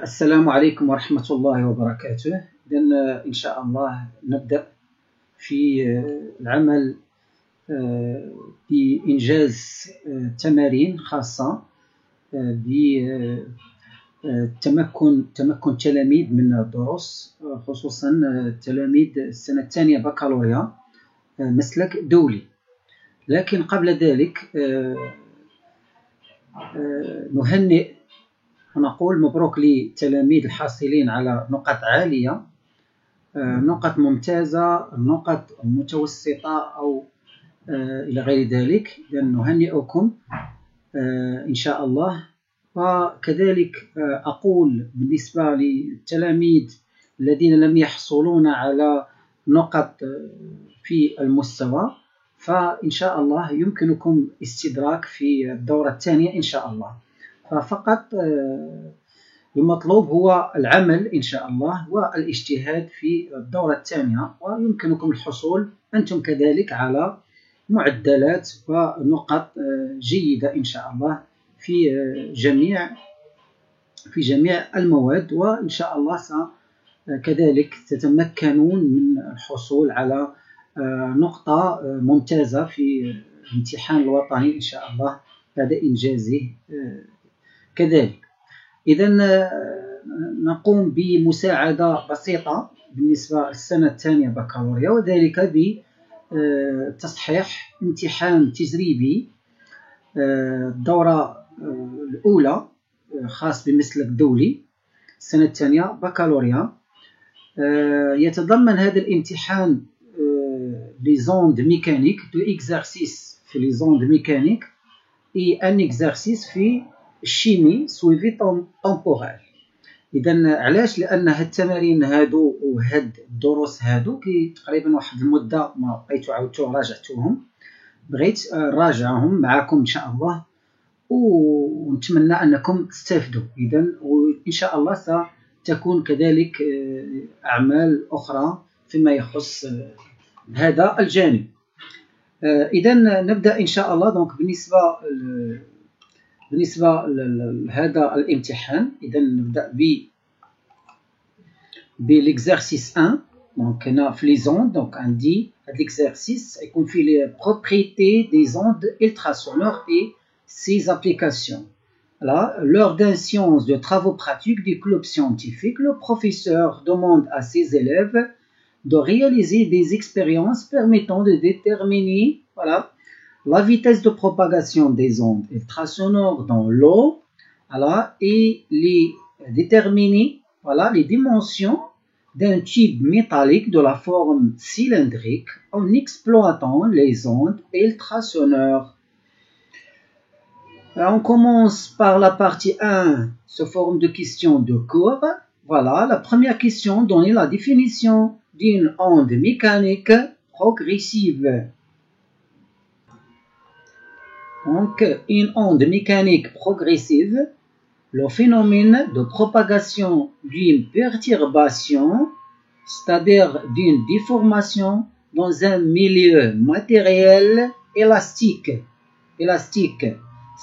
السلام عليكم ورحمة الله وبركاته. إذن إن شاء الله نبدأ في العمل بإنجاز تمارين خاصة بتمكن التلاميذ من الدروس، خصوصا تلاميذ السنة الثانية بكالوريا مسلك دولي. لكن قبل ذلك نهنئ ونقول مبروك للتلاميذ الحاصلين على نقط عالية، نقط ممتازة، نقط متوسطة أو إلى غير ذلك. نهنئكم إن شاء الله. وكذلك أقول بالنسبة للتلاميذ الذين لم يحصلون على نقط في المستوى، فإن شاء الله يمكنكم استدراك في الدورة الثانية إن شاء الله. ففقط المطلوب هو العمل إن شاء الله والاجتهاد في الدورة الثانية، ويمكنكم الحصول أنتم كذلك على معدلات ونقط جيدة إن شاء الله في جميع المواد. وإن شاء الله كذلك تتمكنون من الحصول على نقطة ممتازة في الامتحان الوطني إن شاء الله بعد إنجازه كذلك. إذا نقوم بمساعدة بسيطة بالنسبة للسنة الثانية بكالوريا، وذلك بتصحيح امتحان تجريبي الدورة الأولى خاص بمسلك دولي السنة الثانية بكالوريا. يتضمن هذا الامتحان لي زوند ميكانيك، دو إكزارسيس في لي زوند ميكانيك اي ان إكزارسيس في الشيمي سويفي طومبورال. إذا علاش؟ لأن هاد التمارين هادو وهاد الدروس هادو تقريبا واحد المدة ما بقيتو عاودتو راجعتوهم، بغيت نراجعهم معكم إن شاء الله ونتمنى أنكم تستافدوا. إذا وإن شاء الله ستكون كذلك أعمال أخرى فيما يخص هذا الجانب. إذا نبدأ إن شاء الله. دونك بالنسبة لهذا الامتحان، إذا نبدأ بالإكزارسيس 1. دونك هنا في لي زوند، دونك عندي هاد الإكزارسيس يكون فيه لي بروبريتي دي زوند ultrasonores et ses applications. Là, lors d'une séance de travaux pratiques du club scientifique, le professeur demande à ses élèves de réaliser des expériences permettant de déterminer la vitesse de propagation des ondes ultrasonores dans l'eau, et déterminer les dimensions d'un tube métallique de la forme cylindrique en exploitant les ondes ultrasonores. On commence par la partie 1 sous forme de question de cours. Voilà, la première question, donner la définition d'une onde mécanique progressive. Donc, une onde mécanique progressive, le phénomène de propagation d'une perturbation, c'est-à-dire d'une déformation dans un milieu matériel élastique,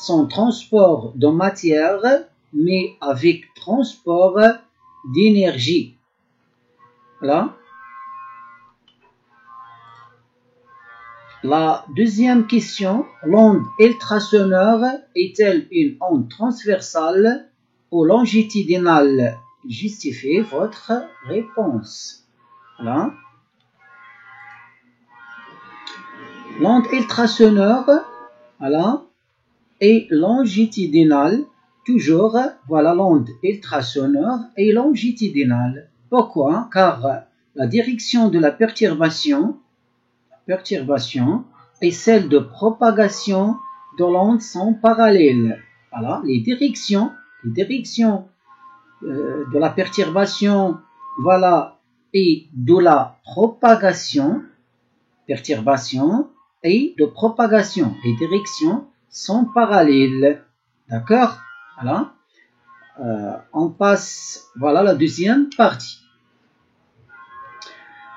sans transport de matière, mais avec transport d'énergie. Là. La deuxième question, l'onde ultrasonore est-elle une onde transversale ou longitudinale? Justifiez votre réponse. Voilà. L'onde ultrasonore, est longitudinale. Toujours, l'onde ultrasonore est longitudinale. Pourquoi? Car la direction de la perturbation et celle de propagation de l'onde sont parallèles. Voilà, les directions de la perturbation, et de la propagation, et de propagation. Les directions sont parallèles. D'accord? Voilà. On passe, la deuxième partie.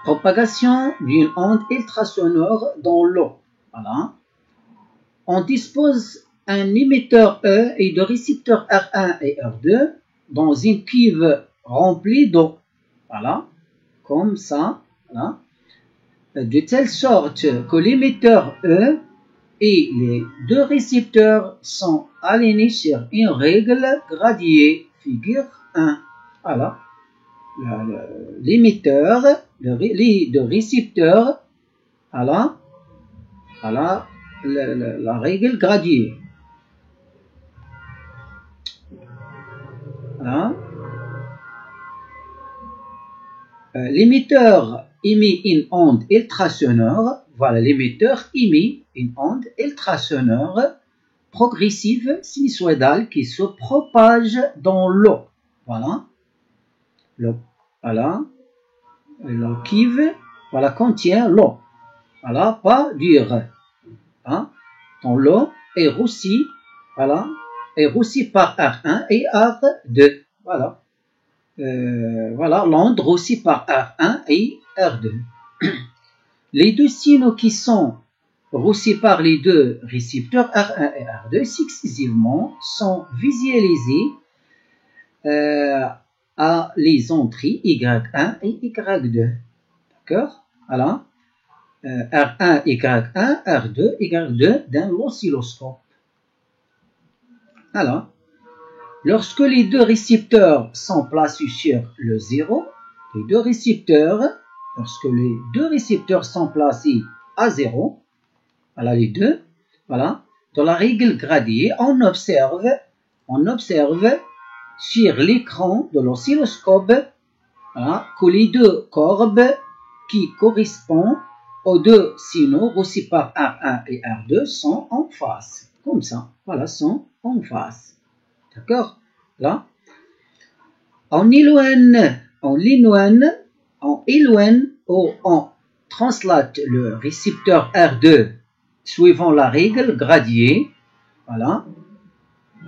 Propagation d'une onde ultrasonore dans l'eau. Voilà. On dispose un émetteur E et de récepteurs R1 et R2 dans une cuve remplie d'eau. Voilà. Comme ça. Voilà. De telle sorte que l'émetteur E et les deux récepteurs sont alignés sur une règle gradiée, figure 1. Voilà. L'émetteur, les deux récepteurs, voilà, voilà la règle gradiée. Voilà. L'émetteur émet une onde ultrasonore. Voilà, l'émetteur émet une onde ultrasonore progressive sinusoïdale qui se propage dans l'eau. Voilà. Voilà. La cuve, voilà, contient l'eau. Voilà, pas d'ure. Hein? Dans l'eau est roussie, voilà, est roussie par R1 et R2. Voilà. Voilà, l'onde roussie par R1 et R2. Les deux signaux qui sont roussis par les deux récepteurs R1 et R2 successivement sont visualisés à les entrées Y1 et Y2. D'accord? Voilà. R1, Y1, R2, Y2 d'un oscilloscope. Alors, lorsque les deux récepteurs sont placés sur le 0, lorsque les deux récepteurs sont placés à 0, voilà les deux, voilà, dans la règle gradiée, on observe sur l'écran de l'oscilloscope, voilà, que les deux courbes qui correspondent aux deux signaux reçus par R1 et R2 sont en face. Comme ça. Voilà, sont en face. D'accord? Là. On éloigne ou on translate le récepteur R2 suivant la règle gradiée. Voilà.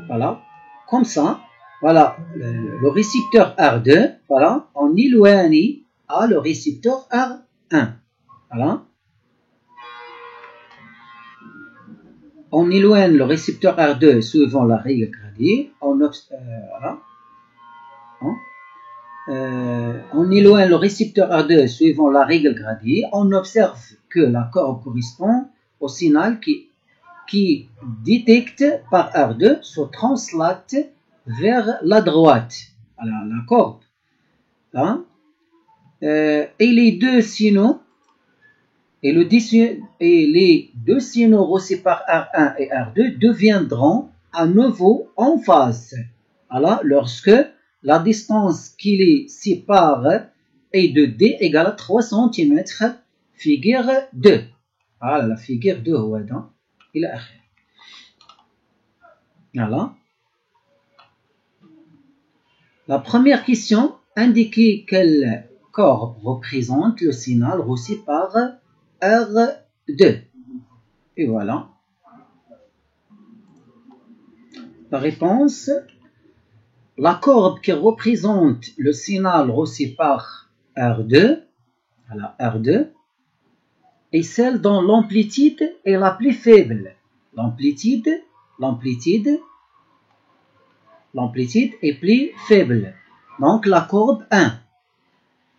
Voilà. Comme ça. Voilà. Le récepteur R2. Voilà. On éloigne à le récepteur R1. Voilà. On éloigne le récepteur R2 suivant la règle gradiée. Voilà. On éloigne le récepteur R2 suivant la règle gradiée. On observe que la courbe correspond au signal qui détecte par R2 se translate vers la droite. Voilà, la courbe. Hein? Et les deux signaux et les deux signaux reçus par R1 et R2 deviendront à nouveau en phase. Alors, lorsque la distance qui les sépare est de D égale à 3 cm, figure 2. Voilà, la figure 2. Voilà. La première question indique quelle courbe représente le signal reçu par R2. Et voilà. La réponse, la courbe qui représente le signal reçu par R2, voilà, R2, est celle dont l'amplitude est la plus faible. L'amplitude est plus faible. Donc la courbe 1.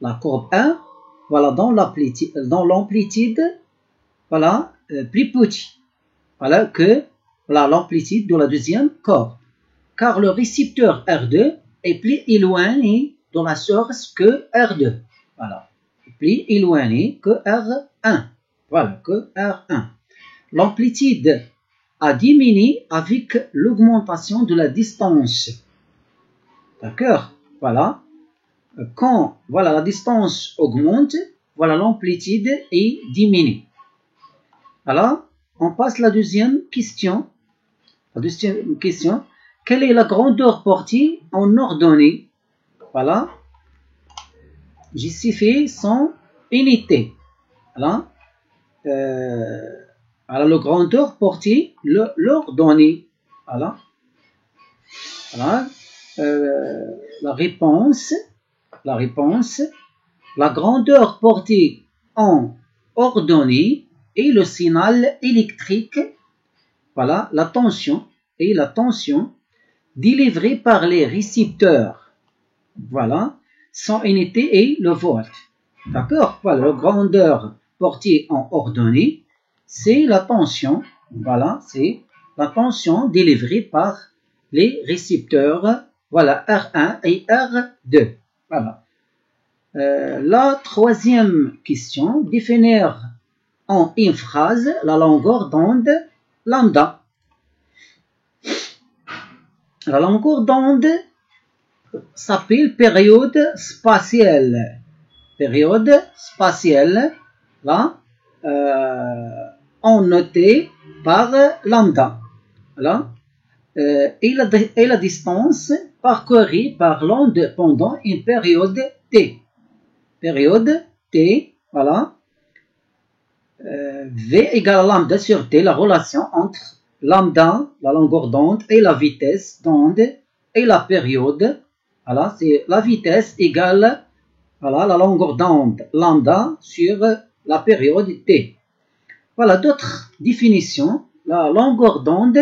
La courbe 1, voilà, dans l'amplitude, voilà, plus petit, voilà, que l'amplitude de la deuxième courbe. Car le récepteur R2 est plus éloigné de la source que R2. Voilà, plus éloigné que R1. Voilà, que R1. L'amplitude a diminué avec l'augmentation de la distance. D'accord? Voilà. Quand voilà, la distance augmente, voilà, l'amplitude est diminuée. Alors, on passe à la deuxième question. Quelle est la grandeur portée en ordonnée? Voilà. Justifie son unité. Voilà. Alors, la grandeur portée, l'ordonnée. Voilà. Voilà. La réponse, la grandeur portée en ordonnée et le signal électrique, voilà, la tension délivrée par les récepteurs, voilà, son unité est le volt. D'accord? Voilà, la grandeur portée en ordonnée, c'est la tension, voilà, c'est la tension délivrée par les récepteurs, voilà, R1 et R2. Voilà. La troisième question, définir en une phrase la longueur d'onde lambda. La longueur d'onde s'appelle période spatiale. Période spatiale, là, notée par lambda. Là, et la distance parcourue par l'onde pendant une période t. Période t, voilà. V égale lambda sur t, la relation entre lambda, la longueur d'onde, et la vitesse d'onde, et la période. Voilà, c'est la vitesse égale, voilà, la longueur d'onde lambda sur la période t. Voilà d'autres définitions. La longueur d'onde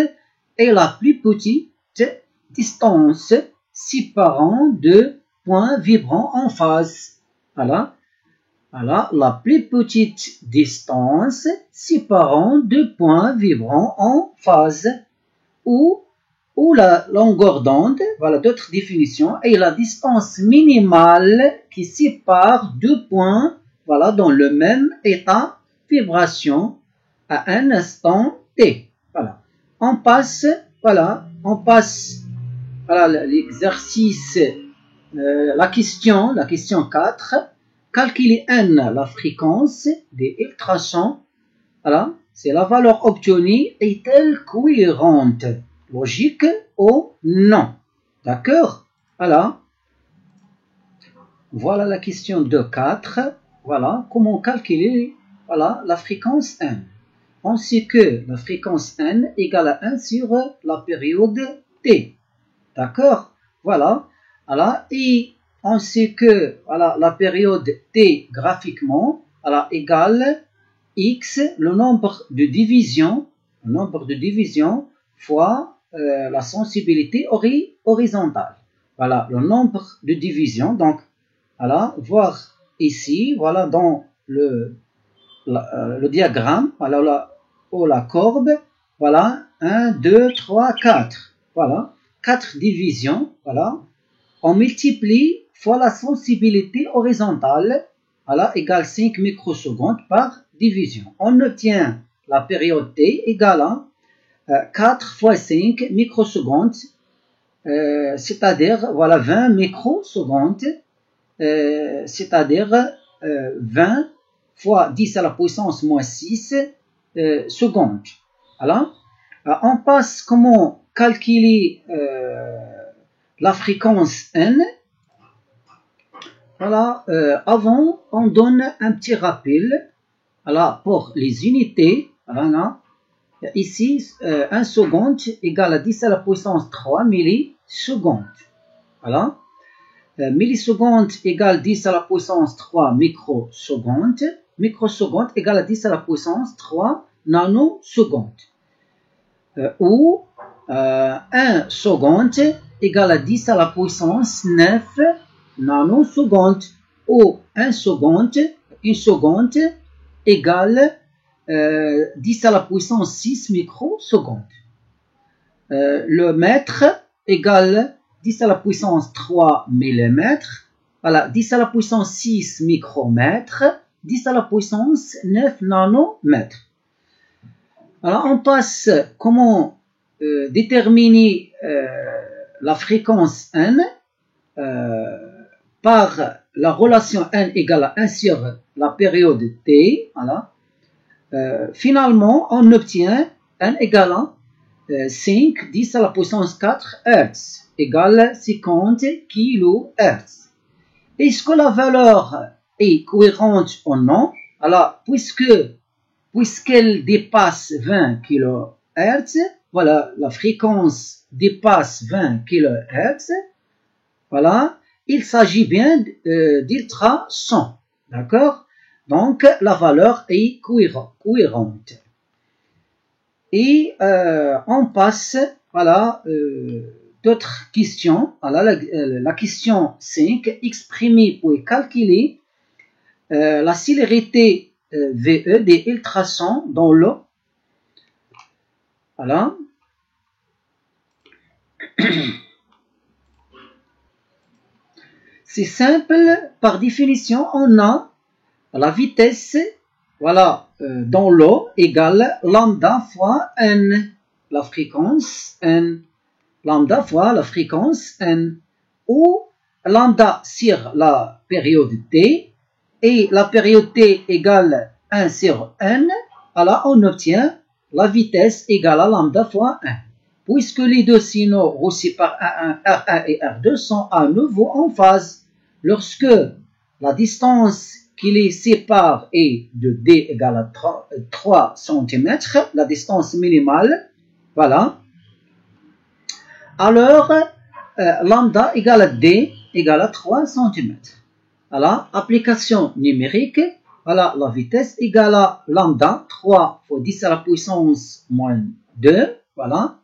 est la plus petite distance séparant deux points vibrants en phase. Voilà. Voilà, la plus petite distance séparant deux points vibrants en phase. Ou la longueur d'onde, voilà d'autres définitions, est la distance minimale qui sépare deux points, voilà, dans le même état vibration à un instant t. Voilà. On passe, voilà, l'exercice, la question 4. Calculer n, la fréquence des ultrasons. Voilà, c'est la valeur obtenue est-elle cohérente, logique ou non? D'accord? Voilà. Voilà la question de 4. Voilà, comment calculer, voilà, la fréquence n. On sait que la fréquence n égale à 1 sur la période t. D'accord? Voilà. Voilà. Et on sait que, voilà, la période t graphiquement, voilà, égale x, le nombre de divisions fois la sensibilité horizontale. Voilà, le nombre de divisions. Donc, voilà, voir ici, voilà, dans le diagramme, voilà, la courbe, voilà, 1, 2, 3, 4. Voilà, 4 divisions, voilà. On multiplie fois la sensibilité horizontale, voilà, égale 5 microsecondes par division. On obtient la période t égale à 4 fois 5 microsecondes, c'est-à-dire, voilà, 20 microsecondes, c'est-à-dire 20 fois 10 à la puissance moins 6 secondes. Voilà. On passe comment calculer la fréquence n. Voilà, avant, on donne un petit rappel, voilà, pour les unités. Voilà, ici, 1 seconde égale à 10 à la puissance 3 millisecondes. Voilà. Milliseconde égale 10 à la puissance 3 microsecondes. Microseconde égale à 10 à la puissance 3 nanosecondes. Ou 1 seconde égale à 10 à la puissance 9 nanosecondes. Ou 1 seconde égale 10 à la puissance 6 microsecondes. Le mètre égale 10 à la puissance 3 mm. Voilà, 10 à la puissance 6 micromètres. 10 à la puissance 9 nanomètres. Alors, on passe comment déterminer la fréquence n par la relation n égale à 1 sur la période t. Voilà. Finalement, on obtient n égale à 5, 10 à la puissance 4 Hz égale 50 kHz. Est-ce que la valeur est cohérente ou non? Alors, puisqu'elle dépasse 20 kHz, voilà, la fréquence dépasse 20 kHz, voilà, il s'agit bien d'ultrasons, d'accord? Donc, la valeur est cohérente. Et on passe, voilà, d'autres questions. Voilà, la question 5. Exprimer ou calculer la célérité VE des ultrasons dans l'eau. Voilà. C'est simple. Par définition, on a la vitesse, voilà, dans l'eau égale lambda fois n, la fréquence n, lambda fois la fréquence n, ou lambda sur la période t, et la période t égale 1 sur n, alors on obtient la vitesse égale à lambda fois 1. Puisque les deux signaux reçus par R1 et R2 sont à nouveau en phase, lorsque la distance qui les sépare est de d égale à 3 cm, la distance minimale, voilà, alors lambda égale à d égale à 3 cm. Voilà, application numérique, voilà, la vitesse égale à lambda, 3 fois 10 à la puissance moins 2, voilà,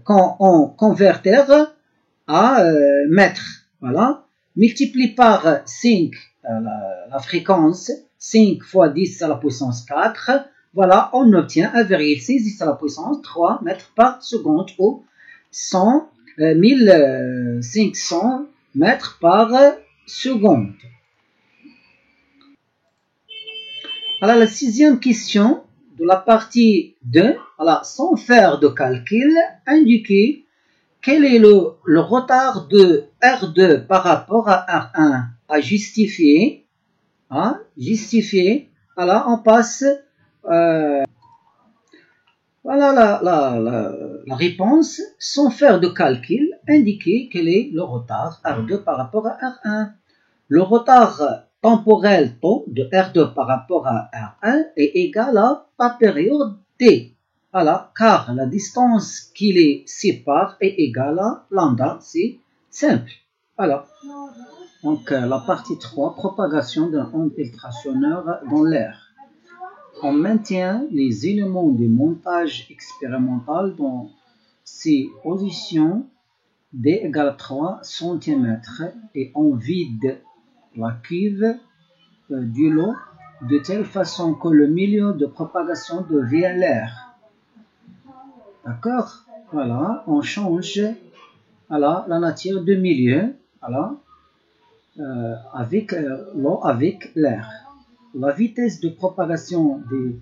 quand on convertir à mètre, voilà, multiplie par 5 la fréquence, 5 fois 10 à la puissance 4, voilà, on obtient 1,6 10 à la puissance 3 mètres par seconde ou 1500 mètres par seconde. Alors, la sixième question de la partie 2, voilà, sans faire de calcul, indiquer quel est le retard de R2 par rapport à R1 à justifier. Hein, justifier. Alors, on passe. Voilà la réponse. Sans faire de calcul, indiquer quel est le retard R2 par rapport à R1. Le retard temporel taux de R2 par rapport à R1 est égal à la période T. Voilà, car la distance qui les sépare est égale à lambda, c'est simple. Voilà. Donc, la partie 3, propagation d'un onde ultrasonore dans l'air. On maintient les éléments de montage expérimental dans ces positions D égale 3 cm et on vide la cuve du lot de telle façon que le milieu de propagation devient l'air. D'accord? Voilà, on change, voilà, la nature du milieu, voilà, avec l'eau, avec l'air. La vitesse de propagation des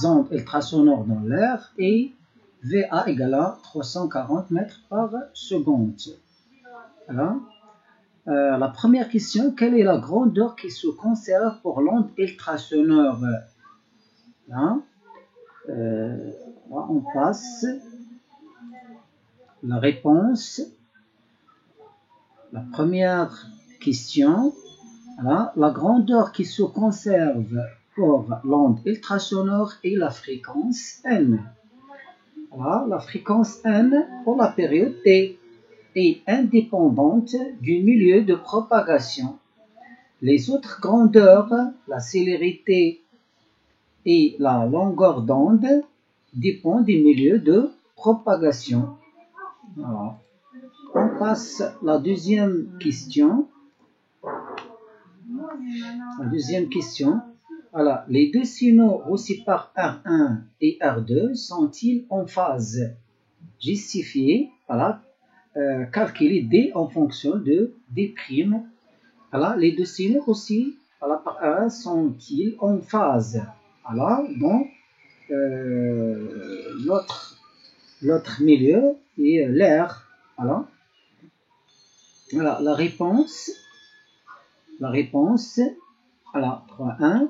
ondes ultrasonores dans l'air est VA égale à 340 mètres par seconde. Voilà. La première question, quelle est la grandeur qui se conserve pour l'onde ultrasonore? Hein? On passe la réponse. La première question, voilà, la grandeur qui se conserve pour l'onde ultrasonore est la fréquence n. Voilà, la fréquence n pour la période t est indépendante du milieu de propagation. Les autres grandeurs, la célérité et la longueur d'onde, dépendent du milieu de propagation. Voilà. On passe à la deuxième question. La deuxième question. Voilà. Les deux signaux reçus par R1 et R2 sont-ils en phase? Justifier, voilà, calculer D en fonction de D'. Voilà, les deux signaux aussi, voilà, par R1 sont-ils en phase? Voilà, donc l'autre milieu est l'air. Voilà. Voilà, la réponse, voilà, 3.1,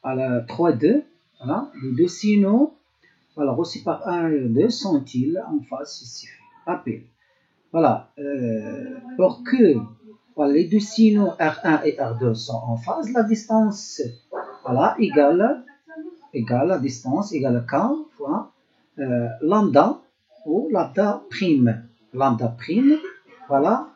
à la 3.2, voilà, les deux signaux, voilà, reçus par 1 et 2 sont-ils en phase? Justifié. Rappel. Voilà, pour que, voilà, les deux signaux R1 et R2 sont en phase, la distance, voilà, égale la distance égale K fois lambda ou lambda prime. Lambda prime, voilà,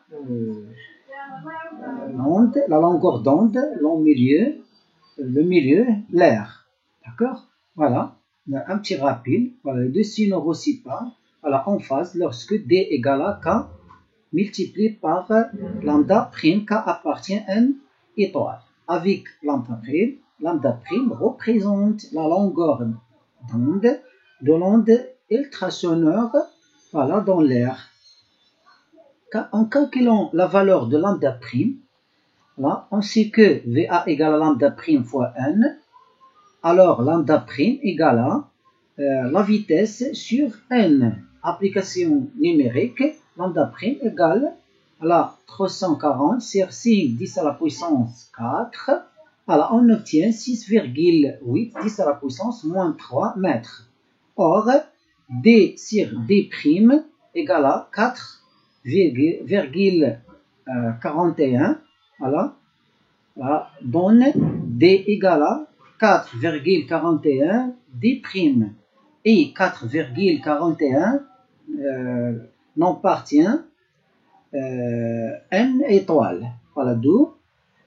l'onde, la longueur d'onde, le milieu, l'air. D'accord? Voilà, un petit rappel. Voilà, les deux signaux réciproques, voilà, en phase lorsque D égale à K multiplié par lambda prime K appartient à une étoile. Avec lambda prime représente la longueur d'onde de l'onde ultrasonore, voilà, dans l'air. En calculant la valeur de lambda prime, là, on sait que VA égale à lambda prime fois N, alors lambda prime égale à la vitesse sur N. Application numérique, lambda prime égale à la 340 sur 5 10 à la puissance 4. Alors on obtient 6,8 10 à la puissance moins 3 mètres. Or, D sur D prime égale à 4,41. Voilà, donne D égale à 4,41 D prime. Et 4,41 n'appartient N étoile. Voilà, d'où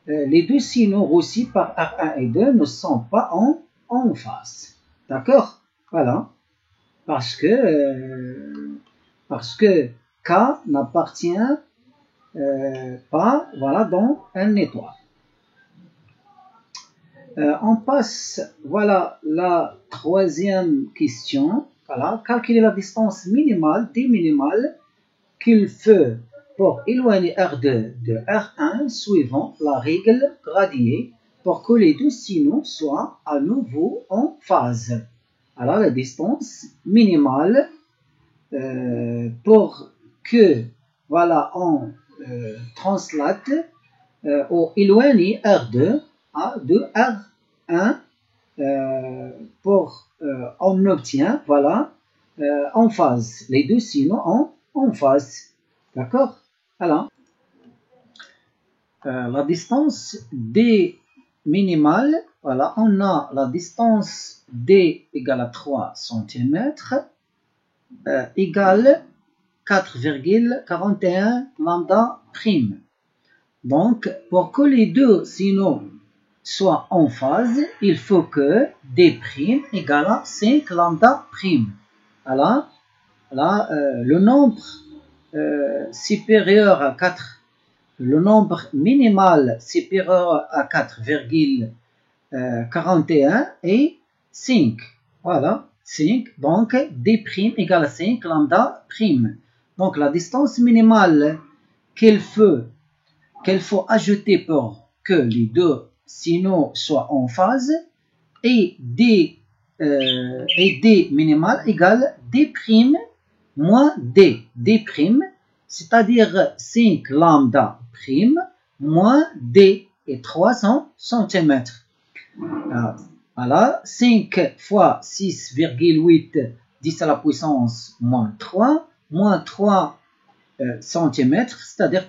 les deux signaux reçus par R1 et 2 ne sont pas en phase. D'accord? Voilà. Parce que K n'appartient pas, voilà, dans N étoile. On passe, voilà, la troisième question. Voilà, calculer la distance minimale, D minimale, qu'il faut pour éloigner R2 de R1 suivant la règle gradiée pour que les deux signaux soient à nouveau en phase. Alors, la distance minimale pour que, voilà, on translate ou éloigner R2 de R1 on obtient, voilà, en phase, les deux signaux en phase. D'accord? Alors, la distance D minimale, voilà, on a la distance D égale à 3 cm égale 4,41 lambda prime. Donc, pour que les deux signaux soient en phase, il faut que D prime égale à 5 lambda prime. Voilà, le nombre supérieur à 4, le nombre minimal supérieur à 4,41 est 5. Voilà, 5. Donc, D prime égale à 5 lambda prime. Donc, la distance minimale qu'il faut ajouter pour que les deux signaux soient en phase et D minimal égale D prime moins D prime, c'est-à-dire 5 lambda prime moins D et 300 cm. Voilà, 5 fois 6,8 10 à la puissance moins 3 cm, c'est-à-dire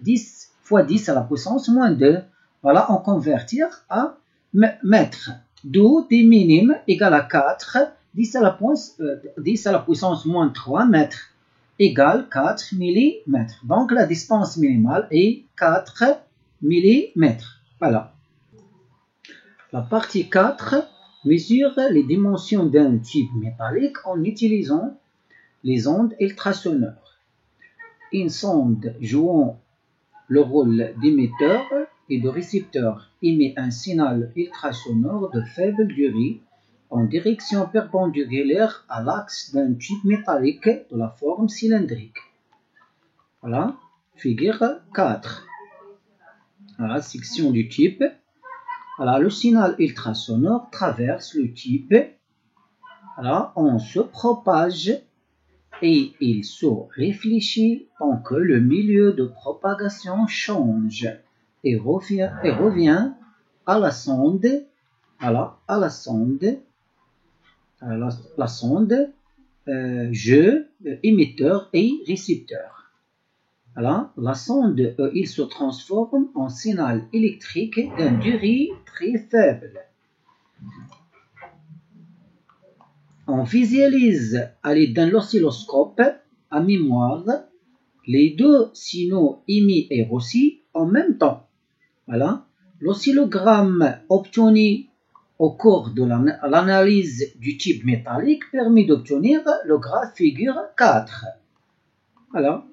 10 fois 10 à la puissance moins 2. Voilà, on convertir à mètres. D'où D minime égale à 4, 10 à la puissance moins 3 mètres égale 4 mm. Donc la distance minimale est 4 mm. Voilà. La partie 4 mesure les dimensions d'un tube métallique en utilisant les ondes ultrasonores. Une sonde jouant le rôle d'émetteur et de récepteur émet un signal ultrasonore de faible durée en direction perpendiculaire à l'axe d'un tube métallique de la forme cylindrique. Voilà, figure 4. Voilà, section du tube. Voilà, le signal ultrasonore traverse le tube. Voilà, on se propage et il se réfléchit tant que le milieu de propagation change et revient à la sonde, jeu, émetteur et récepteur. Voilà, la sonde, il se transforme en signal électrique d'une durée très faible. On visualise à l'aide d'un oscilloscope à mémoire les deux signaux émis et reçus en même temps. Voilà. L'oscillogramme obtenu au cours de l'analyse du type métallique permet d'obtenir le graphe figure 4. Voilà.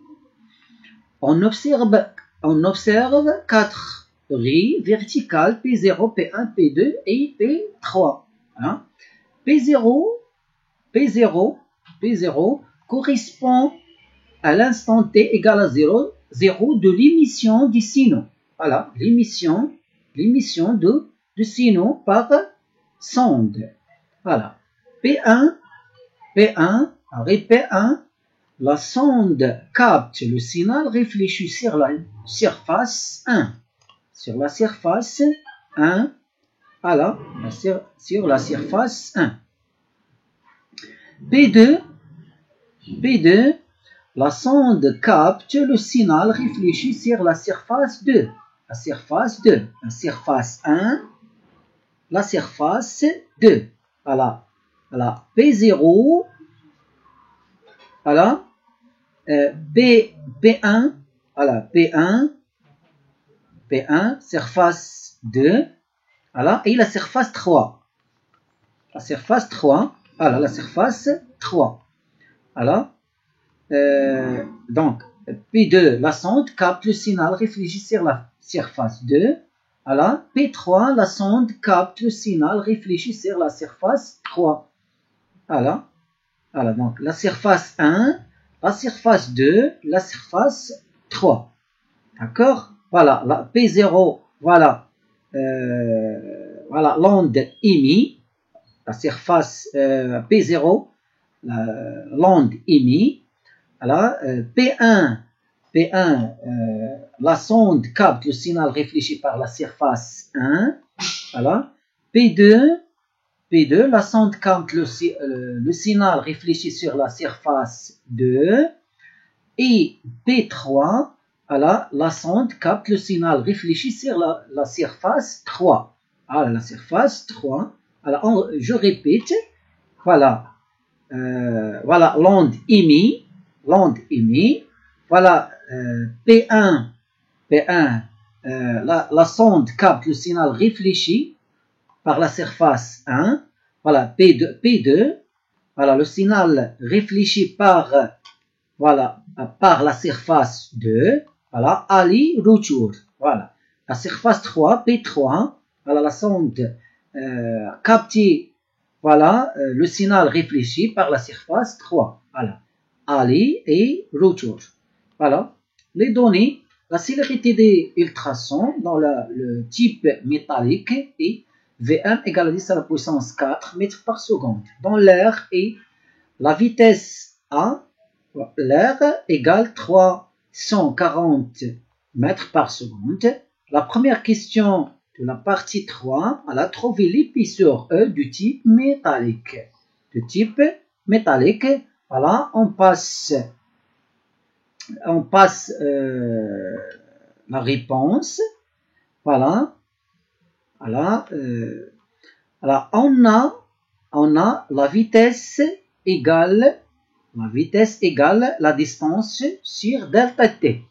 On observe 4 raies verticales P0, P1, P2 et P3. Voilà. P0 correspond à l'instant t égal à 0 de l'émission du signaux. Voilà, l'émission de signaux par sonde. Voilà. P1, la sonde capte le signal réfléchi sur la surface 1. Sur la surface 1. Voilà, sur la surface 1. P2, la sonde capte le signal réfléchi sur la surface 2. La surface 1, la surface 2. Voilà. P0, voilà. P1, voilà. P1, surface 2. Voilà. Et la surface 3. La surface 3. Voilà, la surface 3. Voilà. Donc, P2, la sonde capte le signal réfléchi sur la surface 2. Voilà. P3, la sonde capte le signal réfléchi sur la surface 3. Voilà. Voilà, donc la surface 1, la surface 2, la surface 3. D'accord? Voilà, la P0, voilà. Voilà, l'onde émise. La surface P0, l'onde émise. Voilà, P1, la sonde capte le signal réfléchi par la surface 1. Voilà. P2, la sonde capte le signal réfléchi sur la surface 2. Et P3, voilà, la sonde capte le signal réfléchi sur la surface 3. Voilà, la surface 3. Alors, je répète, voilà, voilà l'onde émise, voilà, P1, la sonde capte le signal réfléchi par la surface 1, voilà, P2, voilà, le signal réfléchi par la surface 2, voilà, aller-retour, voilà, la surface 3, P3, voilà, la sonde capter, voilà, le signal réfléchi par la surface 3, voilà, aller et retour. Voilà, les données, la célérité des ultrasons dans le type métallique est V1 égale à 10 à la puissance 4 mètres par seconde. Dans l'air, et la vitesse A, l'air égale 340 mètres par seconde. La première question de la partie 3, elle a trouvé l'épaisseur E du type métallique. Voilà, on passe la réponse. Voilà. Voilà. Alors, on a la vitesse égale la distance sur delta t.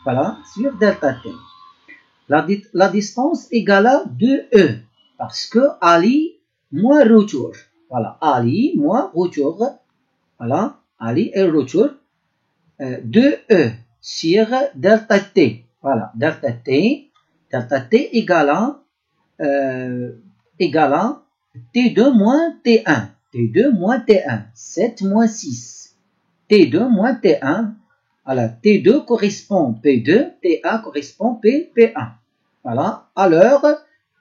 Voilà, sur delta t. La distance égale à 2e, parce que aller moins retour. Voilà, aller moins retour. Voilà, aller et retour. 2e sur delta t. Voilà, delta t égale à T2 moins T1. T2 moins T1. 7 moins 6. T2 moins T1. Voilà, T2 correspond P2, T1 correspond P1. Voilà, alors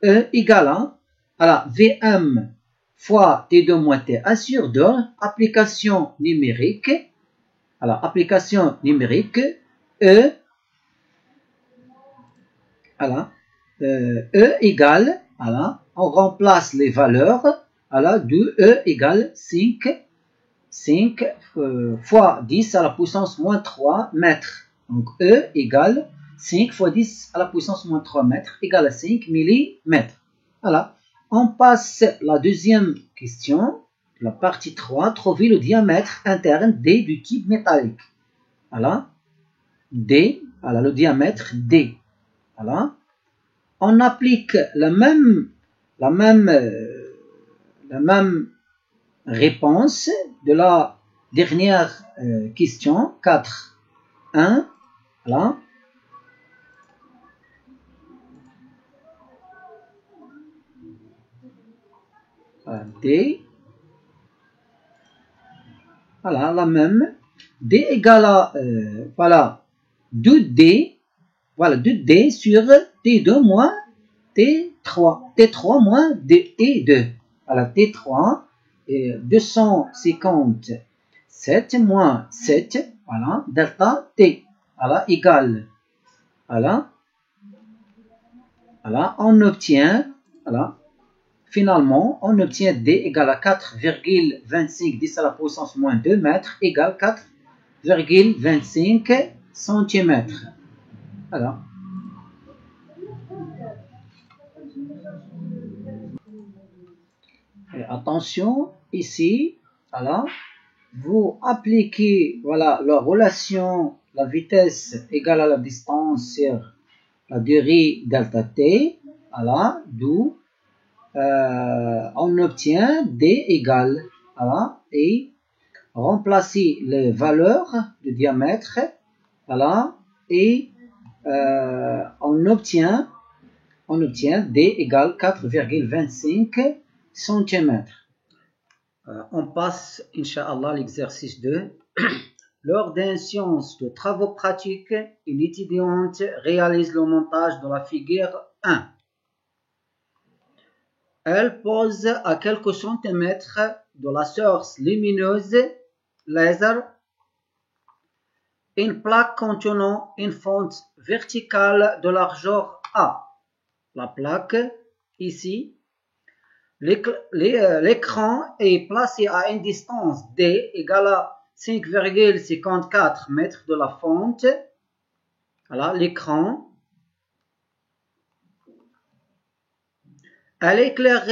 E égale à, voilà, VM fois T2 moins T1 sur 2, application numérique. Alors, application numérique, E, voilà, E égale, voilà, on remplace les valeurs, voilà, de E égale 5 fois 10 à la puissance moins 3 mètres. Donc E égale 5 fois 10 à la puissance moins 3 mètres égale à 5 millimètres. Voilà. On passe la deuxième question, la partie 3, trouver le diamètre interne D du type métallique. Voilà. D voilà, le diamètre D. Voilà. On applique la même réponse de la dernière question, 4, 1. Voilà. D. Voilà, la même. D égale à, voilà, 2D. Voilà, 2D sur T2 moins T3. T3 moins D2. Voilà, T3 et 257 moins 7. Voilà, delta T. Voilà, égale. Voilà. Voilà, on obtient, voilà. Finalement, on obtient D égale à 4,25 10 à la puissance moins 2 mètres égale 4,25 centimètres. Voilà. Et attention, ici, voilà, vous appliquez, voilà, la relation, la vitesse égale à la distance sur la durée delta t, voilà, d'où on obtient D égale, voilà, et remplacer les valeurs de diamètre, voilà, et on obtient D égale 4,25 cm. On passe, Inch'Allah, à l'exercice 2. Lors d'une séance de travaux pratiques, une étudiante réalise le montage de la figure 1. Elle pose à quelques centimètres de la source lumineuse laser une plaque contenant une fente verticale de largeur A. La plaque, ici, l'écran est placé à une distance D égale à 5,54 mètres de la fente. Voilà, l'écran. Elle éclaire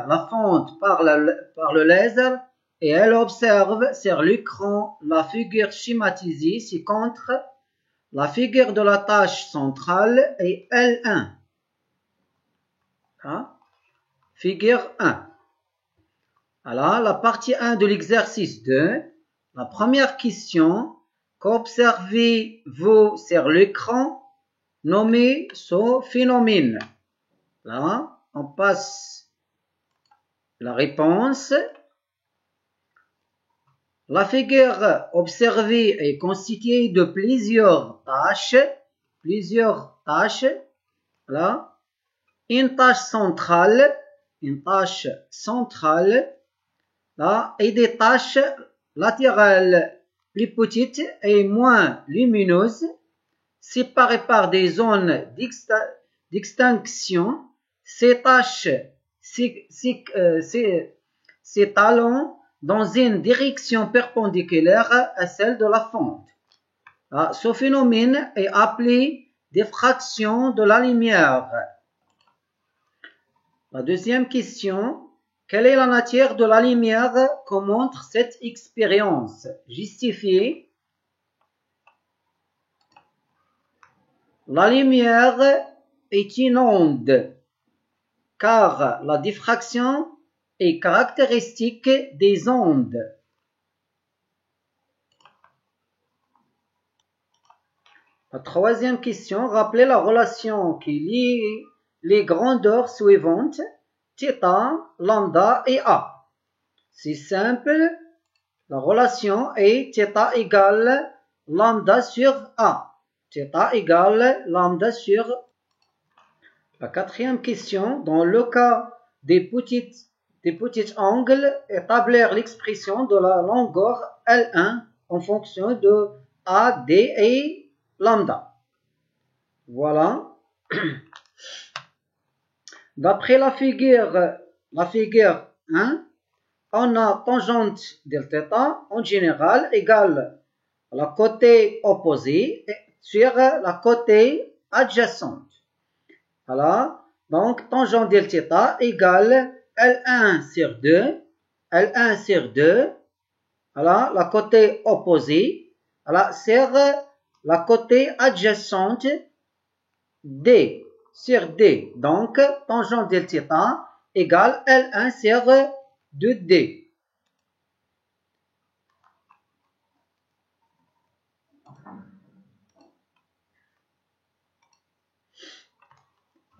la fente par le laser et elle observe sur l'écran la figure schématisée ci-contre. La figure de la tâche centrale est L1. Hein? Figure 1. Alors, la partie 1 de l'exercice 2. La première question. Qu'observez-vous sur l'écran? Nommez ce phénomène. Là, on passe la réponse. La figure observée est constituée de plusieurs tâches. Là, une tâche centrale, là, et des tâches latérales plus petites et moins lumineuses, séparées par des zones d'extinction. Ces tâches s'étalent dans une direction perpendiculaire à celle de la fente. Ce phénomène est appelé diffraction de la lumière. La deuxième question. Quelle est la nature de la lumière que montre cette expérience? Justifiez. La lumière est une onde, car la diffraction est caractéristique des ondes. La troisième question, rappelez la relation qui lie les grandeurs suivantes, θ, lambda et A. C'est simple, la relation est θ égale lambda sur A. θ égale lambda sur A. La quatrième question, dans le cas des petits angles, établir l'expression de la longueur L1 en fonction de AD et lambda. Voilà. D'après la figure 1, on a tangente delta en général égale la côté opposé sur la côté adjacente. Voilà. Donc, tangente delta égale L1 sur 2. L1 sur 2. Voilà. La côté opposé. Voilà. Sur la côté adjacente D sur D. Donc, tangente de θ égale L1 sur 2D.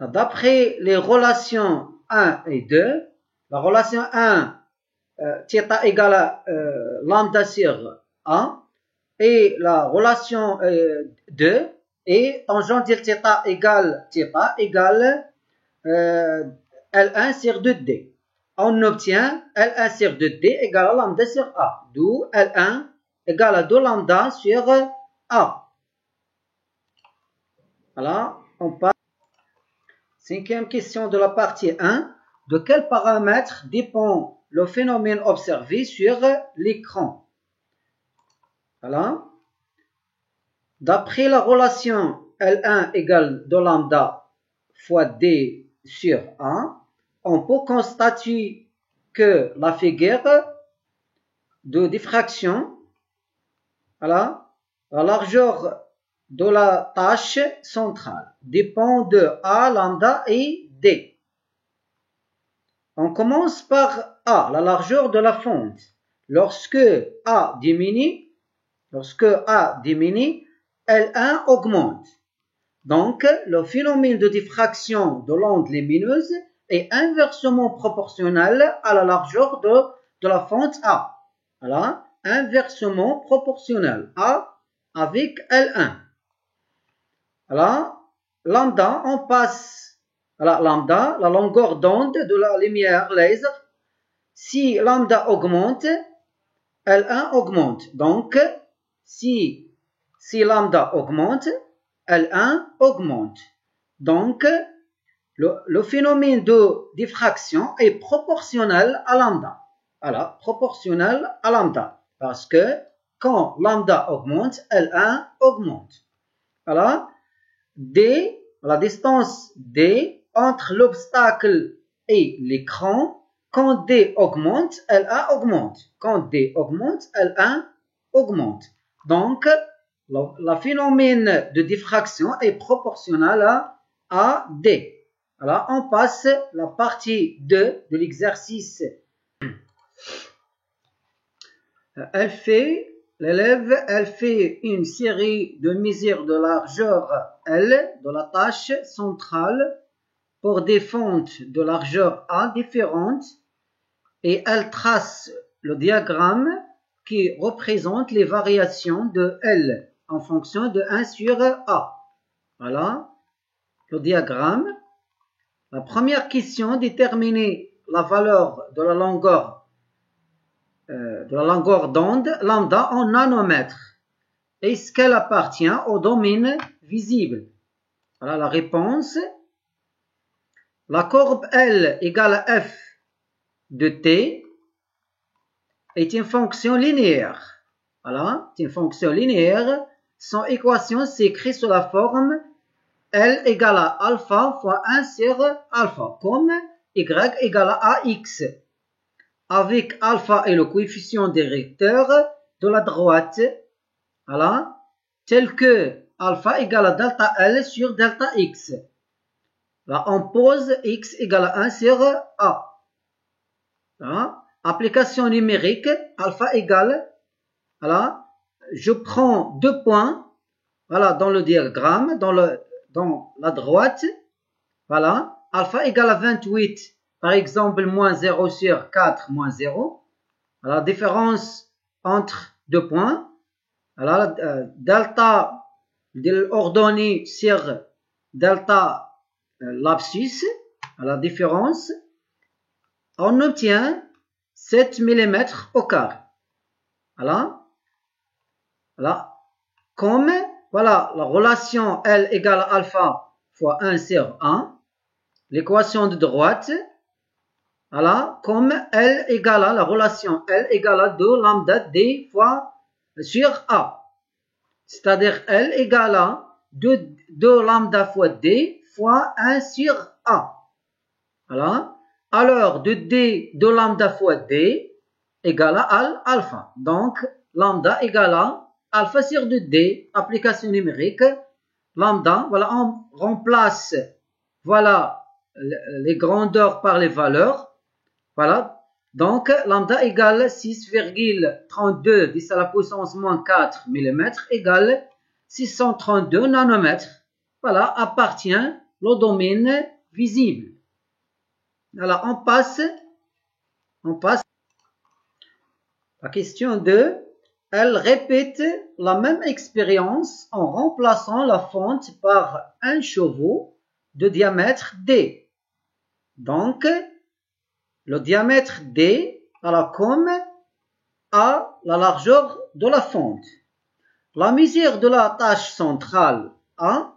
D'après les relations 1 et 2, la relation 1, θ égale à lambda sur 1, et la relation 2 est tangente de θ égale L1 sur 2D. On obtient L1 sur 2D égale à lambda sur A, d'où L1 égale à 2 lambda sur A. Voilà, on passe. Cinquième question de la partie 1. De quel paramètre dépend le phénomène observé sur l'écran? Voilà. D'après la relation L1 égale 2 lambda fois D sur A, on peut constater que la figure de diffraction, voilà, la largeur de la tâche centrale dépend de A, lambda et D. On commence par A, la largeur de la fente. Lorsque A diminue, L1 augmente. Donc, le phénomène de diffraction de l'onde lumineuse est inversement proportionnel à la largeur de la fente A. Voilà, inversement proportionnel A avec L1. Voilà, lambda, on passe à la lambda, la longueur d'onde de la lumière laser. Si lambda augmente, L1 augmente. Donc, si lambda augmente, L1 augmente. Donc, le phénomène de diffraction est proportionnel à lambda. Voilà, proportionnel à lambda. Parce que quand lambda augmente, L1 augmente. Voilà. D, la distance D entre l'obstacle et l'écran, quand D augmente, L1 augmente. Quand D augmente, L1 augmente. Donc, le phénomène de diffraction est proportionnel à D. Alors, on passe la partie 2 de l'exercice. L'élève fait une série de mesures de largeur L de la tâche centrale pour des fentes de largeur A différentes et elle trace le diagramme qui représente les variations de L en fonction de 1 sur A. Voilà le diagramme. La première question, déterminer la valeur de la longueur d'onde lambda en nanomètres. Est-ce qu'elle appartient au domaine visible? Voilà la réponse. La courbe L égale à F de T est une fonction linéaire. Voilà, c'est une fonction linéaire. Son équation s'écrit sous la forme L égale à alpha fois 1 sur alpha, comme Y égale à AX, avec alpha et le coefficient directeur de la droite, voilà, tel que alpha égale à delta L sur delta X. Là, on pose X égale à 1 sur A. Voilà. Application numérique, alpha égale, voilà, je prends 2 points, voilà, dans le diagramme, dans la droite, voilà, alpha égale à 28, par exemple, moins 0 sur 4, moins 0, voilà, la différence entre 2 points, voilà, delta ordonnée sur delta l'abscisse, la différence, on obtient 7 mm au carré. Voilà. Voilà. Comme, voilà, la relation L égale à alpha fois 1 sur 1, l'équation de droite, voilà, comme L égale à la relation L égale à 2 lambda D fois sur A. C'est-à-dire L égale à 2 lambda fois D fois 1 sur A. Voilà. Alors, de lambda fois D égale à alpha. Donc, lambda égale à alpha sur 2D, application numérique, lambda, voilà, on remplace, voilà, les grandeurs par les valeurs, voilà, donc lambda égale 6,32 10 à la puissance moins 4 mm égale 632 nanomètres, voilà, appartient au domaine visible. Alors, on passe. La question 2. Elle répète la même expérience en remplaçant la fonte par un chevaux de diamètre D. Donc, le diamètre D comme à la largeur de la fonte. La mesure de la tâche centrale a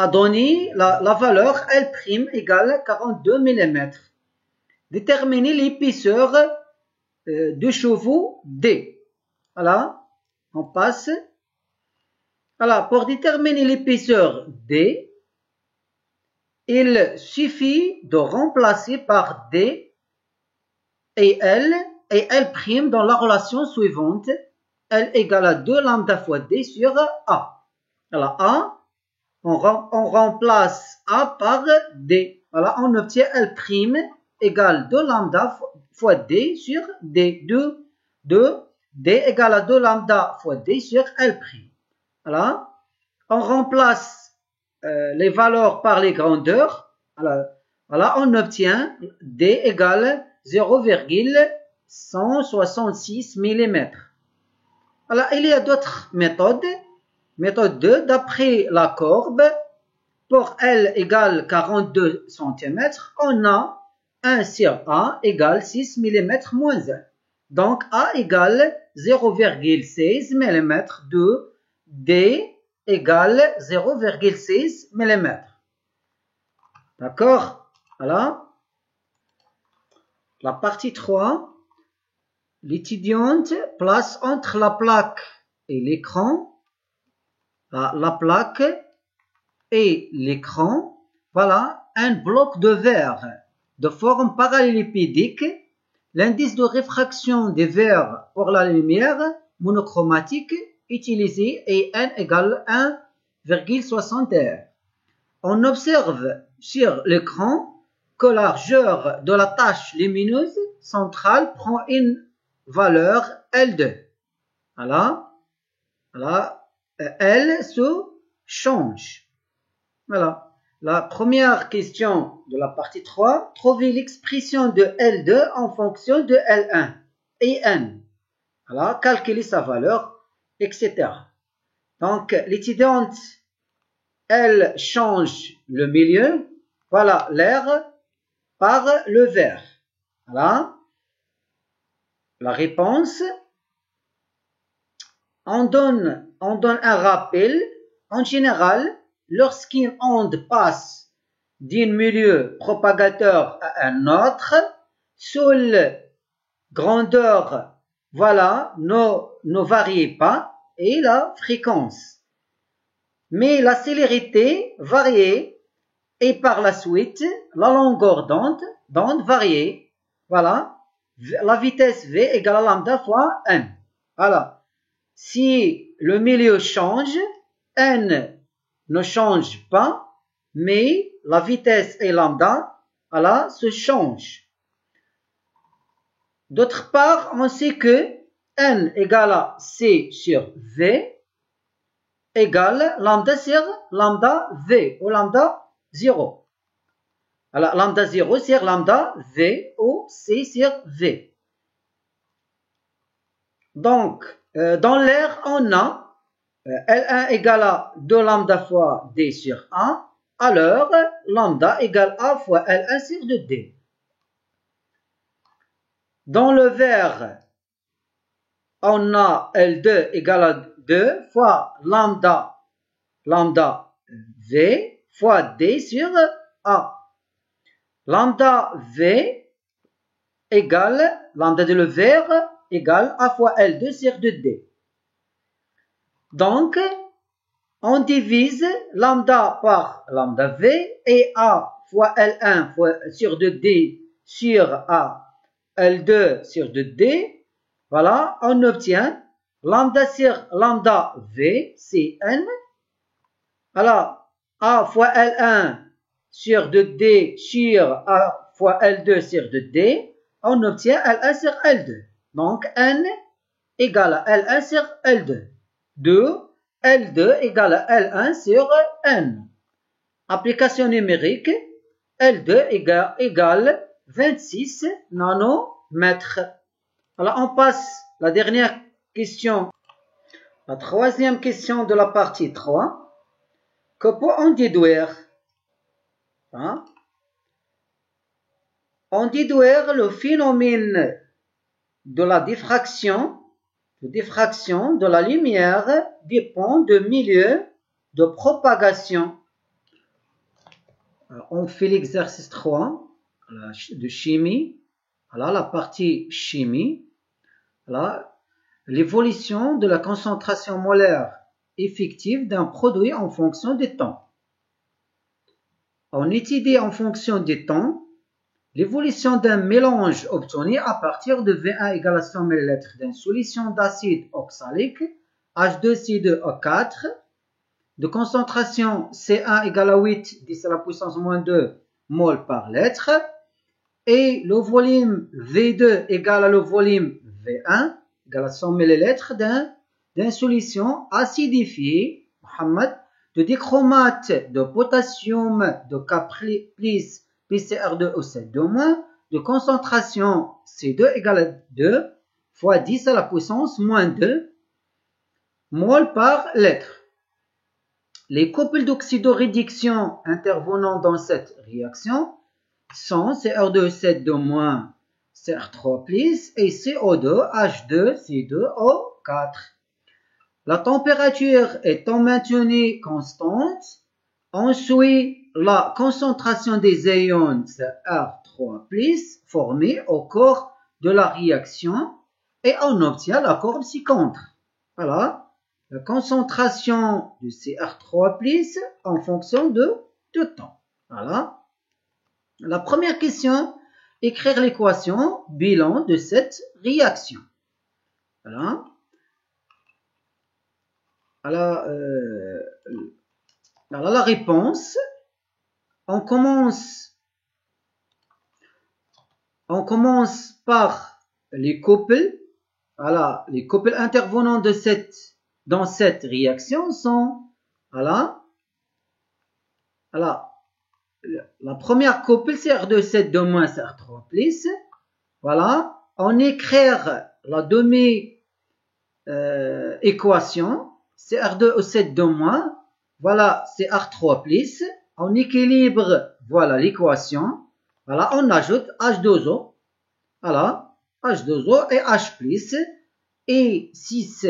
donné la valeur L' égale 42 mm. Déterminer l'épaisseur de chevaux D. Voilà, on passe. Voilà, pour déterminer l'épaisseur D, il suffit de remplacer par D et L dans la relation suivante. L égale à 2 lambda fois D sur A. Voilà, A. On remplace A par D. Voilà, on obtient L' égale 2 lambda fois D sur D. 2 D égale à 2 lambda fois D sur L'. Voilà, on remplace les valeurs par les grandeurs. Voilà, on obtient D égale 0,166 mm. Voilà, il y a d'autres méthodes. Méthode 2, d'après la courbe, pour L égale 42 cm, on a 1 sur A égale 6 mm moins 1. Donc A égale 0,16 mm de D égale 0,6 mm. D'accord? Voilà. La partie 3, l'étudiante place entre la plaque et l'écran la plaque et l'écran, voilà, un bloc de verre de forme parallélépédique. L'indice de réfraction des verres pour la lumière monochromatique utilisée est n égale 1,61. On observe sur l'écran que la largeur de la tache lumineuse centrale prend une valeur L2. Voilà. L se change. Voilà. La première question de la partie 3, trouver l'expression de L2 en fonction de L1 et N. Voilà, calculer sa valeur, etc. Donc, l'étudiante, elle change le milieu, voilà, l'air par le verre. Voilà. La réponse, on donne un rappel. En général, lorsqu'une onde passe d'un milieu propagateur à un autre, seule grandeur, voilà, ne varie pas, et la fréquence. Mais la célérité variait, et par la suite, la longueur d'onde variait. Voilà, la vitesse V égale à lambda fois n. Voilà. Si le milieu change, n ne change pas, mais la vitesse et lambda, voilà, se changent. D'autre part, on sait que n égale à c sur v égale lambda sur lambda v ou lambda 0. Alors, lambda 0 sur lambda v ou c sur v. Donc, dans l'air, on a L1 égale à 2 lambda fois D sur 1, alors lambda égale A fois L1 sur 2D. Dans le verre, on a L2 égale à 2 fois lambda V fois D sur A. Lambda V égale, lambda de le verre égale A fois L2 sur 2D. Donc, on divise lambda par lambda V et A fois L1 sur 2D sur A, L2 sur 2D. Voilà, on obtient Lambda sur lambda V, c'est N. Alors, A fois L1 sur 2D sur A fois L2 sur 2D, on obtient L1 sur L2. Donc, N égale à L1 sur L2. 2, L2 égale à L1 sur N. Application numérique, L2 égale 26 nanomètres. Alors, on passe à la dernière question, la troisième question de la partie 3. Que peut-on déduire? On déduire le phénomène de la diffraction de la lumière dépend du milieu de propagation. Alors, on fait l'exercice 3 de chimie. Alors, la partie chimie. L'évolution de la concentration molaire effective d'un produit en fonction du temps. On étudie en fonction du temps l'évolution d'un mélange obtenu à partir de V1 égale à 100 ml d'une solution d'acide oxalique H2CO4 de concentration C1 égale à 8 10 à la puissance moins 2 mol par litre et le volume V2 égale à le volume V1 égale à 100 ml d'une solution acidifiée Mohamed, de dichromate de potassium de K plus PCr2O7- de concentration C2 égale à 2 fois 10 à la puissance moins 2 mol par litre. Les couples d'oxydoréduction intervenant dans cette réaction sont CR2O7- CR3+, et CO2 H2C2O4. La température étant maintenue constante, on suit la concentration des ions CR3+, formés au cours de la réaction et on obtient la courbe ci-contre. Voilà, la concentration du CR3+, en fonction de temps. Voilà. La première question, écrire l'équation bilan de cette réaction. Voilà. Alors, la réponse, on commence par les couples. Voilà, les couples intervenant dans cette réaction sont, voilà, la première couple CR2O7- CR3+. Voilà, on écrit la demi-équation CR2O7-, voilà CR3+, on équilibre, voilà l'équation, voilà, on ajoute H2O, voilà, H2O et H+, et 6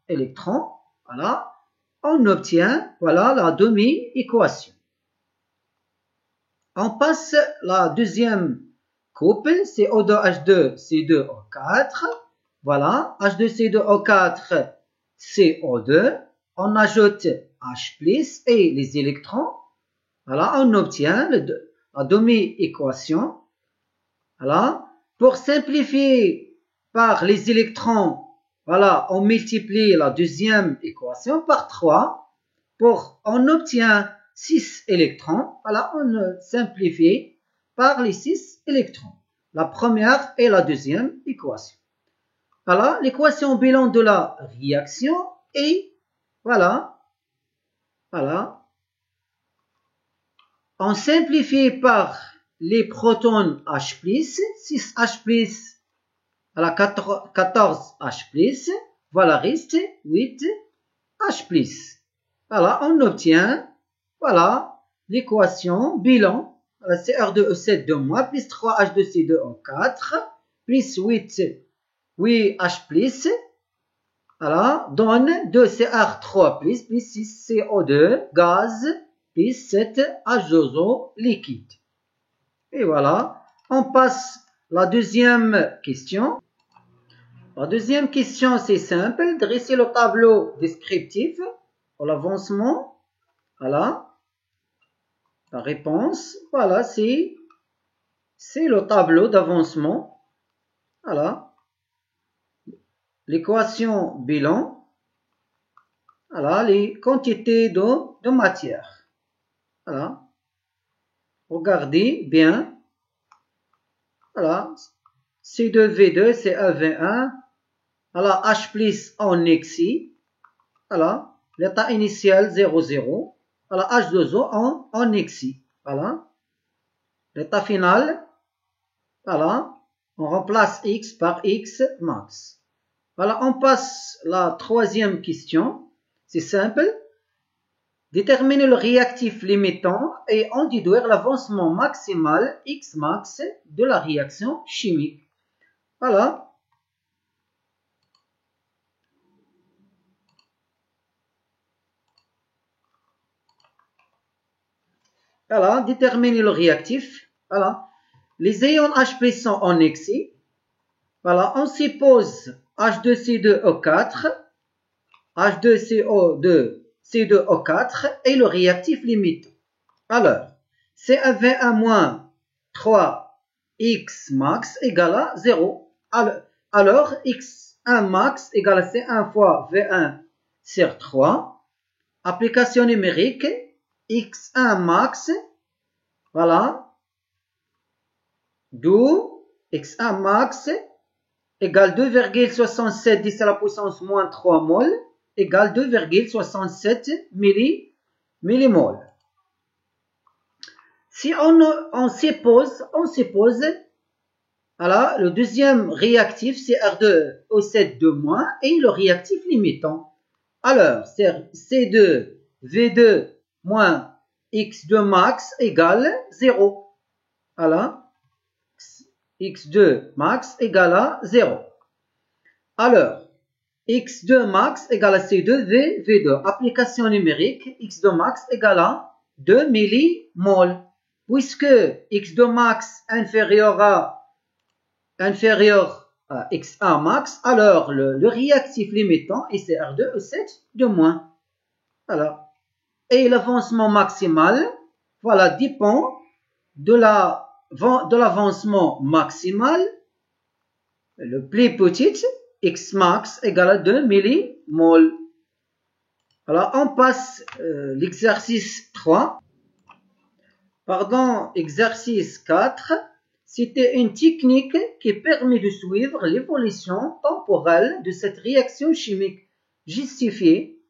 électrons, voilà, on obtient, voilà, la demi-équation. On passe la deuxième couple, CO2H2C2O4, voilà, H2C2O4, CO2, on ajoute H+, et les électrons, voilà, on obtient la demi-équation. Voilà, pour simplifier par les électrons, voilà, on multiplie la deuxième équation par 3, on obtient 6 électrons, voilà, on simplifie par les 6 électrons, la première et la deuxième équation. Voilà, l'équation bilan de la réaction est, voilà, on simplifie par les protons H+, 6H+, à la 14H+, voilà, reste 8H+. Voilà, on obtient, voilà, l'équation bilan, la CR2O7- plus 3H2C2O4, plus 8H+, voilà, donne 2CR3+, plus 6CO2, gaz, plus 7H2O liquide. Et voilà, on passe la deuxième question. La deuxième question, c'est simple, dresser le tableau descriptif pour l'avancement. Voilà, la réponse, voilà, c'est le tableau d'avancement. Voilà. l'équation bilan, voilà, les quantités de matière. Voilà. Regardez bien. Voilà. C2V2, C1V1. Voilà, H plus en XI. Voilà. L'état initial 0, 0. Voilà, H2O en XI. Voilà. L'état final. Voilà. On remplace X par X max. Voilà, on passe la troisième question. C'est simple. Déterminer le réactif limitant et en déduire l'avancement maximal X max de la réaction chimique. Voilà. Voilà, déterminer le réactif. Voilà. Les ions H+ sont en XI. Voilà, on suppose H2C2O4, H2CO2, C2O4 et le réactif limite. Alors, C1V1 3 X max égale à 0. Alors, X1 max égale à C1 fois V1 sur 3. Application numérique, X1 max, voilà, d'où X1 max égale 2,67 10 à la puissance moins 3 mol égale 2,67 millimoles. Si on suppose, voilà, le deuxième réactif c'est R2O7 et le réactif limitant. Alors, C2V2 moins X2 max égale 0. Voilà. X2 max égale à 0. Alors, X2 max égale à C2V2. Application numérique, X2 max égale à 2 millimoles. Puisque X2 max inférieur à X1 max, alors le réactif limitant est CR2O7 Voilà. Et l'avancement maximal, voilà, dépend de l'avancement maximal, le plus petit, X max égale à 2 millimoles. Alors, on passe l'exercice 3. Pardon, exercice 4. C'était une technique qui permet de suivre l'évolution temporelle de cette réaction chimique justifiée.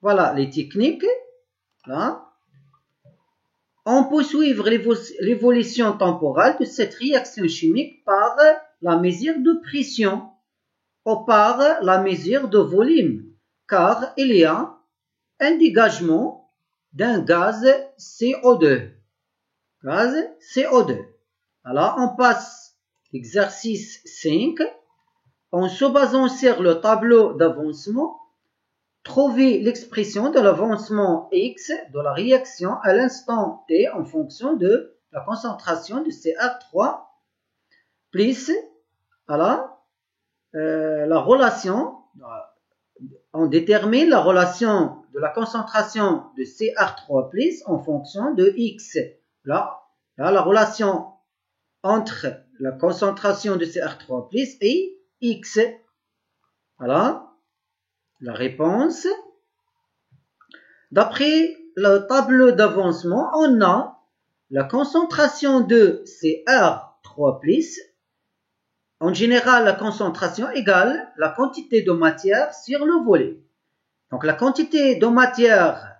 Voilà les techniques. Là. On peut suivre l'évolution temporelle de cette réaction chimique par la mesure de pression ou par la mesure de volume, car il y a un dégagement d'un gaz CO2. Gaz CO2. Alors, on passe l'exercice 5. En se basant sur le tableau d'avancement, trouvez l'expression de l'avancement X de la réaction à l'instant T en fonction de la concentration de CR3 plus voilà, la relation, on détermine la relation de la concentration de CR3 plus en fonction de X. Là, la relation entre la concentration de CR3 plus et X. Voilà. La réponse. D'après le tableau d'avancement, on a la concentration de CR3+. En général, la concentration égale la quantité de matière sur le volume. Donc, la quantité de matière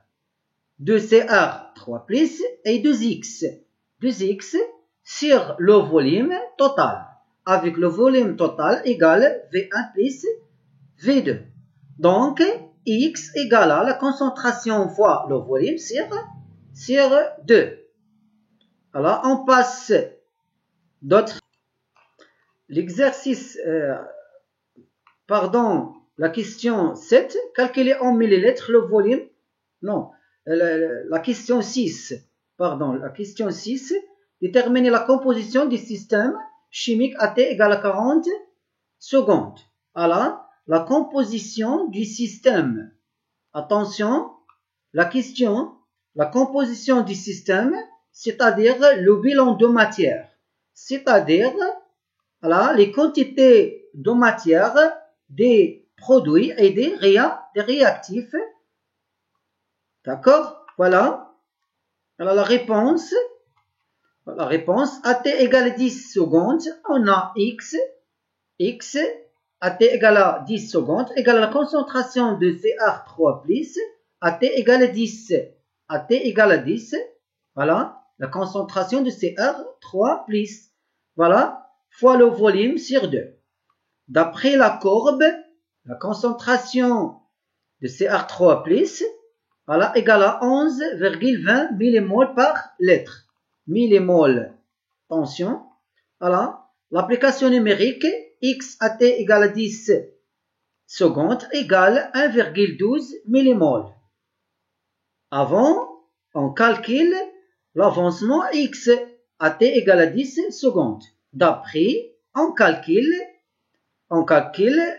de CR3+ est 2x. 2x sur le volume total. Avec le volume total égale V1 plus V2. Donc, X égale à la concentration fois le volume sur 2. Alors, on passe d'autres. L'exercice, la question 7, calculer en millilitres le volume. Non, la question 6, la question 6, déterminer la composition du système chimique à T égale à 40 secondes. Alors, la composition du système. Attention, la question, la composition du système, c'est-à-dire le bilan de matière. C'est-à-dire, voilà, les quantités de matière des produits et des réactifs. D'accord? Voilà. Alors la réponse AT égale 10 secondes, on a X AT égale à 10 secondes égale à la concentration de Cr3+, AT égale à 10. AT égale à 10, voilà, la concentration de Cr3+, voilà, fois le volume sur 2. D'après la courbe, la concentration de Cr3+, voilà, égale à 11,20 millimoles par litre. Millimoles, attention, voilà, l'application numérique X AT égale à 10 secondes égale 1,12 millimoles. Avant, on calcule l'avancement X AT égale à 10 secondes. D'après, on calcule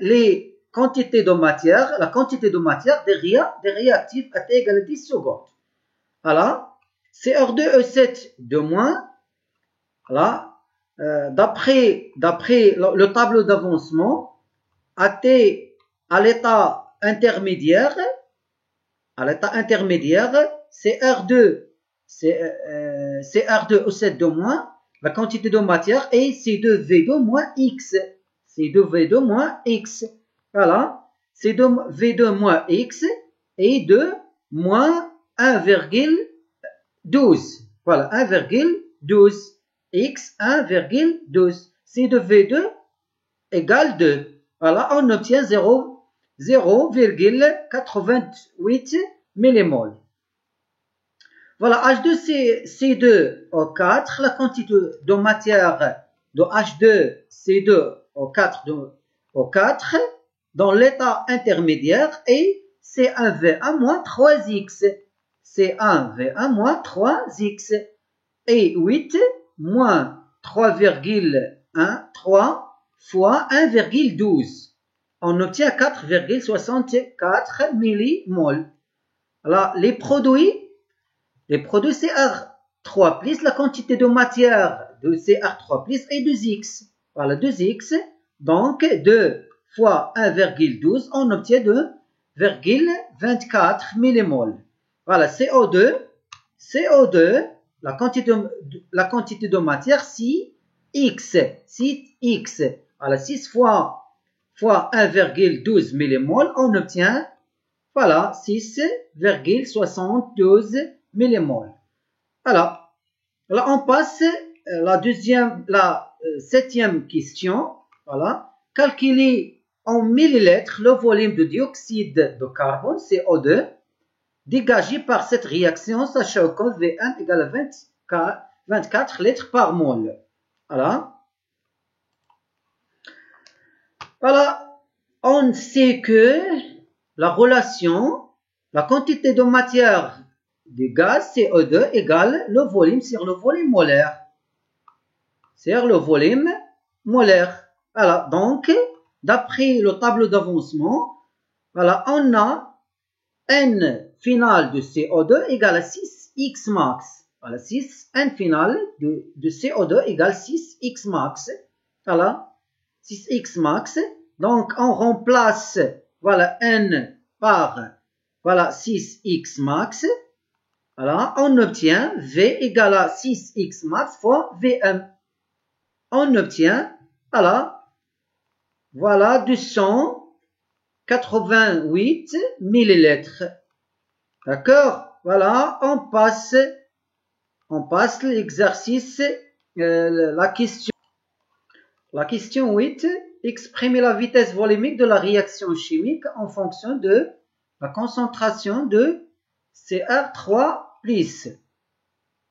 les quantités de matière, la quantité de matière des réactifs AT égale à 10 secondes. Voilà. Cr2E7 de moins, voilà, d'après le tableau d'avancement, AT à l'état intermédiaire, Cr2E7 de moins, la quantité de matière est C2V2 moins X. C2V2 moins X. Voilà, C2V2 moins X est de moins 1,12. Voilà, 1,12. X 1,12. C2V2 égale 2. Voilà, on obtient 0,88 millimoles. Voilà, H2C2O4, la quantité de matière de H2C2O4 dans l'état intermédiaire est C1V1 moins 3X. C1V1 moins 3X. Et 8 moins 3,13 fois 1,12. On obtient 4,64 millimoles. Alors, les produits Cr3+, la quantité de matière de Cr3+ est 2X. Voilà, 2X. Donc, 2 fois 1,12, on obtient 2,24 millimoles. Voilà, CO2, la quantité de matière, 6X. Voilà, 6 fois 1,12 millimoles, on obtient, voilà, 6,72 millimoles. Voilà. Là, on passe la septième question. Voilà. Calculer en millilitres le volume de dioxyde de carbone, CO2, dégagé par cette réaction, sachant que V1 égale à 24 litres par mole. Voilà. Voilà. On sait que la relation, la quantité de matière du gaz CO2 égale le volume sur le volume molaire. Sur le volume molaire. Voilà. Donc, d'après le tableau d'avancement, voilà, on a N final de CO2 égale à 6X max. Voilà, N final de CO2 égale 6X max. Voilà, 6X max. Donc, on remplace, voilà, N par, voilà, 6X max. Voilà, on obtient V égale à 6X max fois Vm. On obtient, voilà, 288 millilitres. D'accord? Voilà, on passe l'exercice, la question. La question 8. Exprimer la vitesse volumique de la réaction chimique en fonction de la concentration de Cr3+.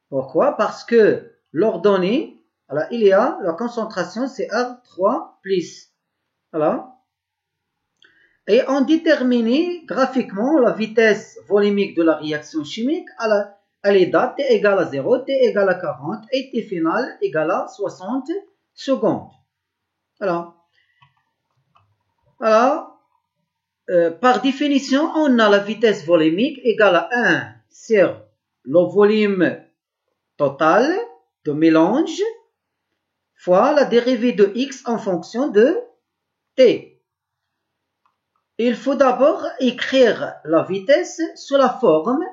Pourquoi? Parce que l'ordonnée, alors, il y a la concentration Cr3+. Voilà. Et on détermine graphiquement la vitesse volumique de la réaction chimique. Elle est date T égale à 0, T égale à 40 et T final égale à 60 secondes. Voilà. Par définition, on a la vitesse volumique égale à 1 sur le volume total de mélange fois la dérivée de x en fonction de t. il faut d'abord écrire la vitesse sous la forme.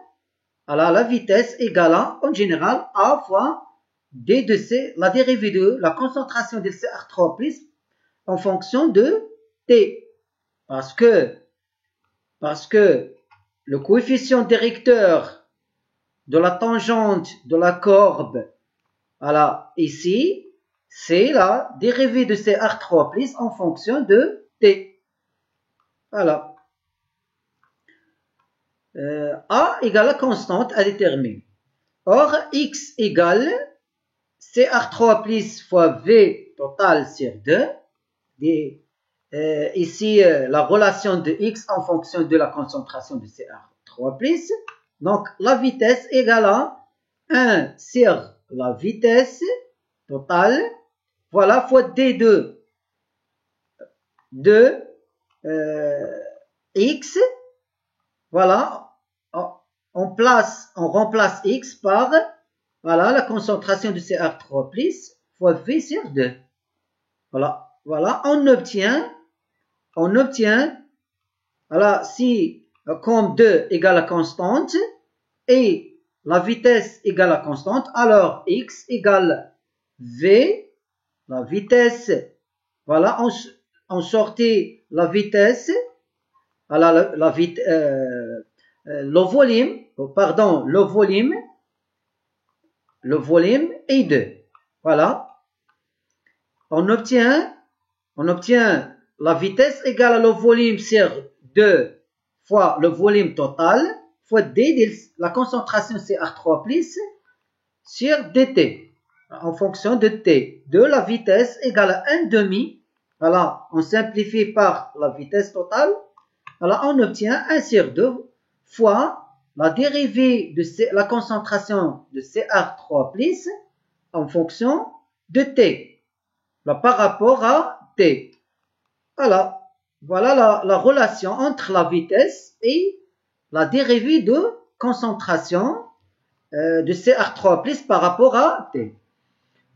Alors, la vitesse égale en général A fois D de C, la dérivée de la concentration de CR3 plus en fonction de T. Parce que le coefficient directeur de la tangente de la courbe, voilà, ici, c'est la dérivée de CR3 plus en fonction de T. Voilà. A égale la constante à déterminer. Or, X égale CR3 plus fois V total sur 2. Ici, la relation de X en fonction de la concentration de CR3 plus. Donc, la vitesse égale à 1 sur la vitesse totale, voilà, fois D2 de X. Voilà, on remplace X par, voilà, la concentration de CR3 plus fois V sur 2. Voilà, on obtient, voilà, si comme 2 égale à constante et la vitesse égale à constante, alors X égale V, la vitesse, voilà, on sortait la vitesse, voilà, le volume est 2. Voilà. On obtient la vitesse égale à le volume sur 2 fois le volume total fois D, la concentration CR3 plus sur dt en fonction de T. De la vitesse égale à 1 demi. Voilà, on simplifie par la vitesse totale. Alors, on obtient 1 sur 2 fois la dérivée de la concentration de CR3 plus en fonction de T, par rapport à T. Voilà, la relation entre la vitesse et la dérivée de concentration de CR3 plus par rapport à T.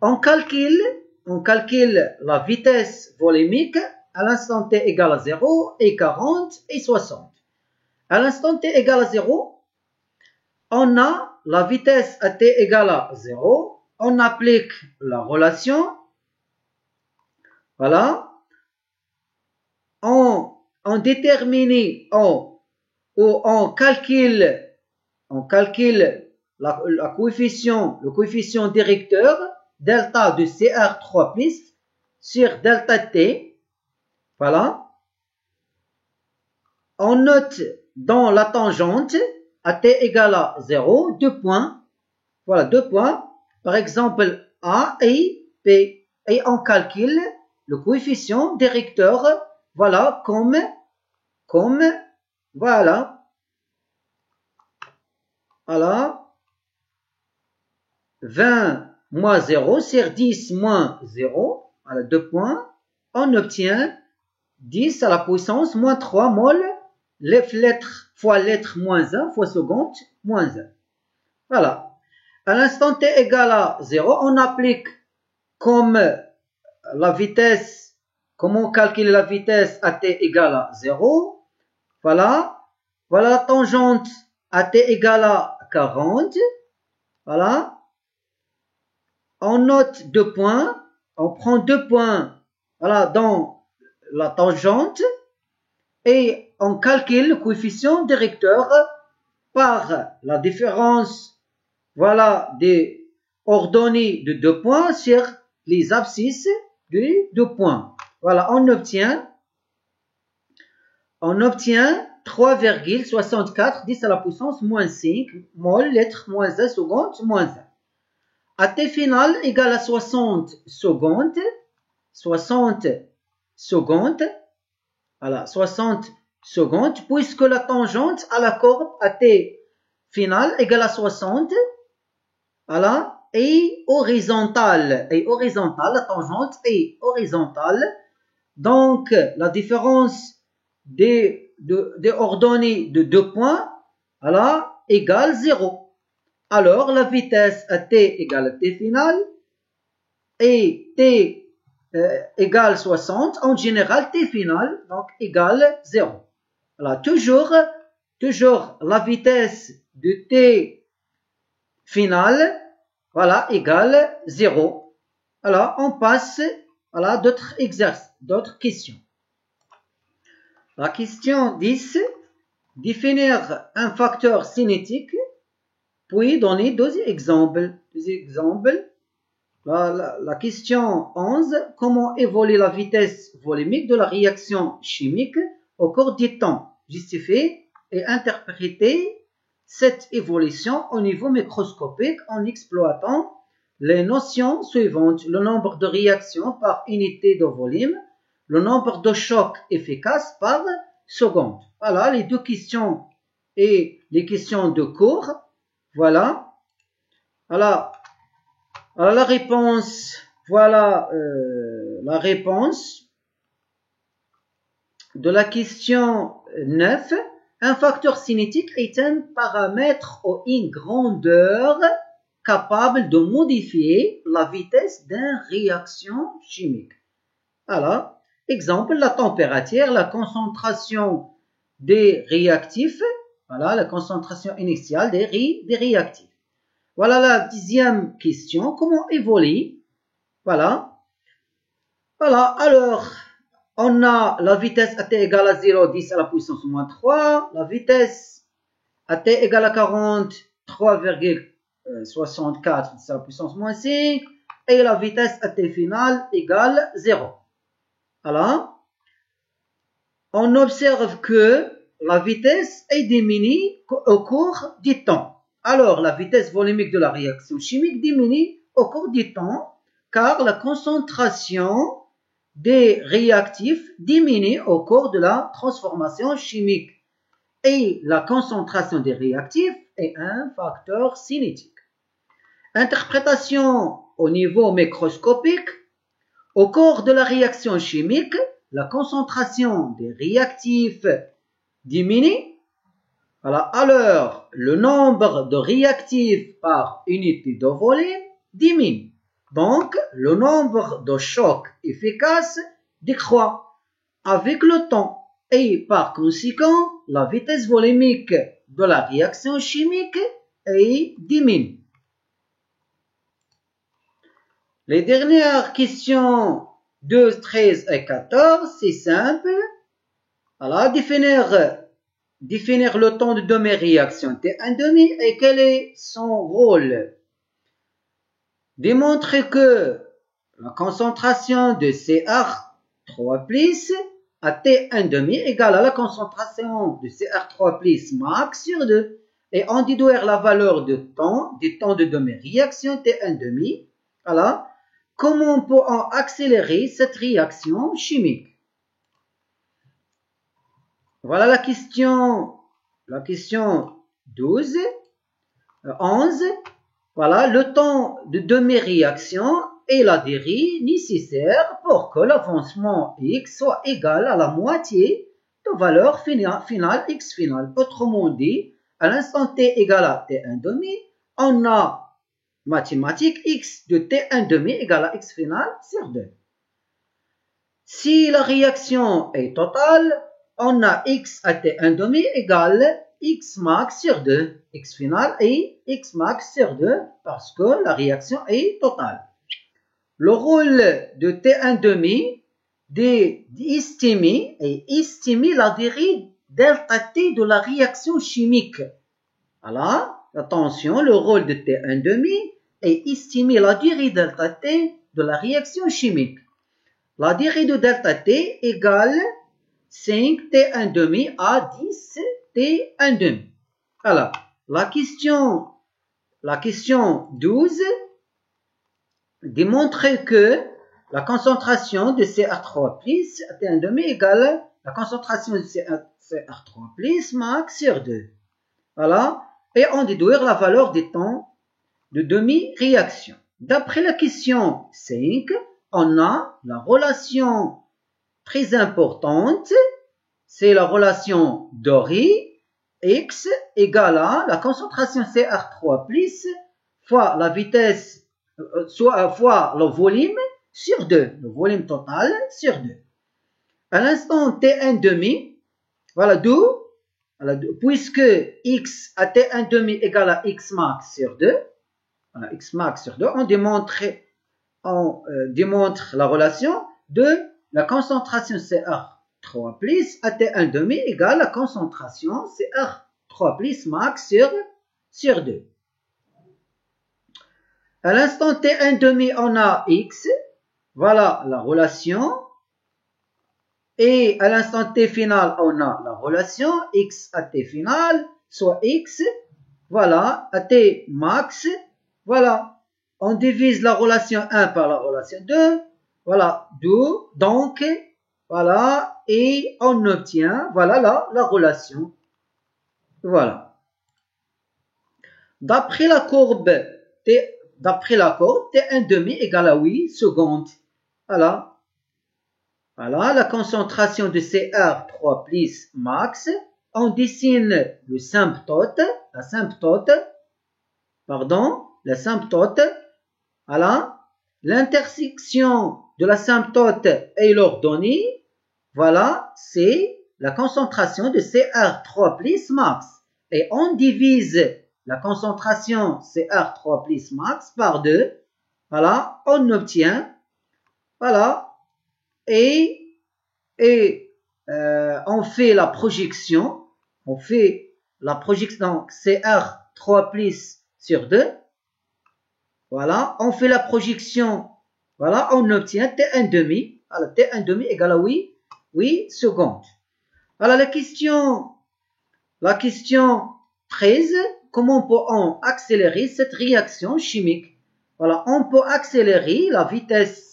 On calcule la vitesse volumique à l'instant t égale à 0 et 40 et 60. À l'instant t égale à 0, on a la vitesse à t égale à 0, on applique la relation, voilà, on détermine, on calcule le coefficient directeur delta de CR3 plus sur delta t. Voilà. On note dans la tangente à t égale à 0, 2 points. Voilà, 2 points. Par exemple, A et P. Et on calcule le coefficient directeur, voilà, comme, voilà. Voilà. 20 moins 0 sur 10 moins 0. Voilà, 2 points. On obtient 10 à la puissance moins 3 mol, lettre fois lettre moins 1 fois seconde moins 1. Voilà. À l'instant t égale à 0, on applique comme la vitesse, comment calculer la vitesse à t égale à 0. Voilà. Voilà la tangente à t égale à 40. Voilà. On note 2 points. On prend 2 points, voilà, dans la tangente et on calcule le coefficient directeur par la différence, voilà, des ordonnées de 2 points sur les abscisses de 2 points. Voilà, on obtient 3,64 10 à la puissance moins 5 mol, lettre moins 1 seconde moins 1. À t final égale à 60 secondes. 60 secondes. Voilà, 60 secondes, puisque la tangente à la courbe à t finale égale à 60. Voilà, et horizontale. La tangente est horizontale. Donc, la différence des ordonnées de 2 points, voilà, égale 0. Alors, la vitesse à t égale à t finale et t égale 60. En général, t finale donc égale 0. Voilà, toujours la vitesse de t finale, voilà, égale 0. Alors, on passe, voilà, d'autres exercices, d'autres questions. La question 10, définir un facteur cinétique, puis donner deux exemples. La question 11, comment évolue la vitesse volumique de la réaction chimique au cours du temps? Justifier et interpréter cette évolution au niveau microscopique en exploitant les notions suivantes: le nombre de réactions par unité de volume, le nombre de chocs efficaces par seconde. Voilà les deux questions et les questions de cours. Voilà. Alors la réponse, voilà la réponse de la question 9. Un facteur cinétique est un paramètre ou une grandeur capable de modifier la vitesse d'une réaction chimique. Alors, exemple, la température, la concentration des réactifs, voilà la concentration initiale des réactifs. Voilà la 10e question, comment évolue? Voilà, alors, on a la vitesse à t égale à 0, 10 à la puissance moins 3, la vitesse à t égale à 40, 3,64 10 à la puissance moins 5, et la vitesse à t finale égale 0. Alors, on observe que la vitesse est diminuée au cours du temps. Alors, la vitesse volumique de la réaction chimique diminue au cours du temps, car la concentration des réactifs diminue au cours de la transformation chimique. Et la concentration des réactifs est un facteur cinétique. Interprétation au niveau microscopique. Au cours de la réaction chimique, la concentration des réactifs diminue. Alors, le nombre de réactifs par unité de volume diminue. Donc, le nombre de chocs efficaces décroît avec le temps et par conséquent, la vitesse volumique de la réaction chimique diminue. Les dernières questions 12, 13 et 14, c'est simple. Alors, définir le temps de demi-réaction T1,5 et quel est son rôle. Démontrer que la concentration de Cr3+ à T1,5 égale à la concentration de Cr3+ max sur 2 et on déduire la valeur du temps de demi-réaction T1,5. Voilà. Comment peut-on accélérer cette réaction chimique? Voilà la question 12, 11. Voilà le temps de demi-réaction et la durée nécessaire pour que l'avancement x soit égal à la moitié de valeur finale x finale. Autrement dit, à l'instant t égale à t1,5, on a mathématique x de t1,5 égale à x finale sur 2. Si la réaction est totale, on a x à t1,5 égale x max sur 2. X final et x max sur 2 parce que la réaction est totale. Le rôle de t1,5 d'estimer la durée delta t de la réaction chimique. Alors, attention, le rôle de t1,5 est estimer la durée delta t de la réaction chimique. La durée de delta t égale 5 t1,5 à 10 t1,5. Alors, la question 12 démontrer que la concentration de Cr3+ à T1,5 égale la concentration de Cr3+ max sur 2. Voilà. Et on déduire la valeur des temps de demi-réaction. D'après la question 5, on a la relation très importante, c'est la relation Dori. X égale à la concentration Cr3+ fois la vitesse, fois le volume sur 2, le volume total sur 2. À l'instant T1,5, Voilà, puisque x à t1,5 égale à x max sur 2, voilà, x max sur 2, on démontre la relation de la concentration CR3 plus à t1,5 égale la concentration CR3 plus max sur 2. À l'instant t1,5, on a x, voilà la relation. Et à l'instant t final, on a la relation x à t final, soit x, voilà, à t max, voilà. On divise la relation 1 par la relation 2, voilà, donc, voilà, et on obtient, voilà la relation. Voilà. D'après la courbe, t1,5 égale à 8 secondes. Voilà. Voilà, la concentration de CR3 plus max. On dessine le symptote, l'asymptote. Voilà, l'intersection de l'asymptote et l'ordonnée. Voilà, c'est la concentration de CR3 plus max. Et on divise la concentration CR3 plus max par 2. Voilà, on obtient, voilà, et on fait la projection, donc CR3 plus sur 2, voilà, on fait la projection, voilà, on obtient t1,5, voilà, t1,5 égale à 8 secondes. Voilà la question 13, comment peut-on accélérer cette réaction chimique? Voilà, on peut accélérer la vitesse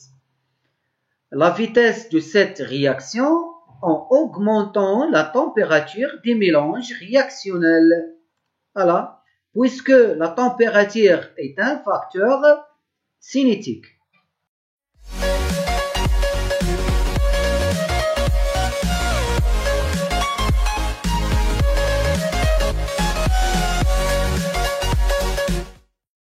de cette réaction en augmentant la température des mélanges réactionnels. Voilà, puisque la température est un facteur cinétique.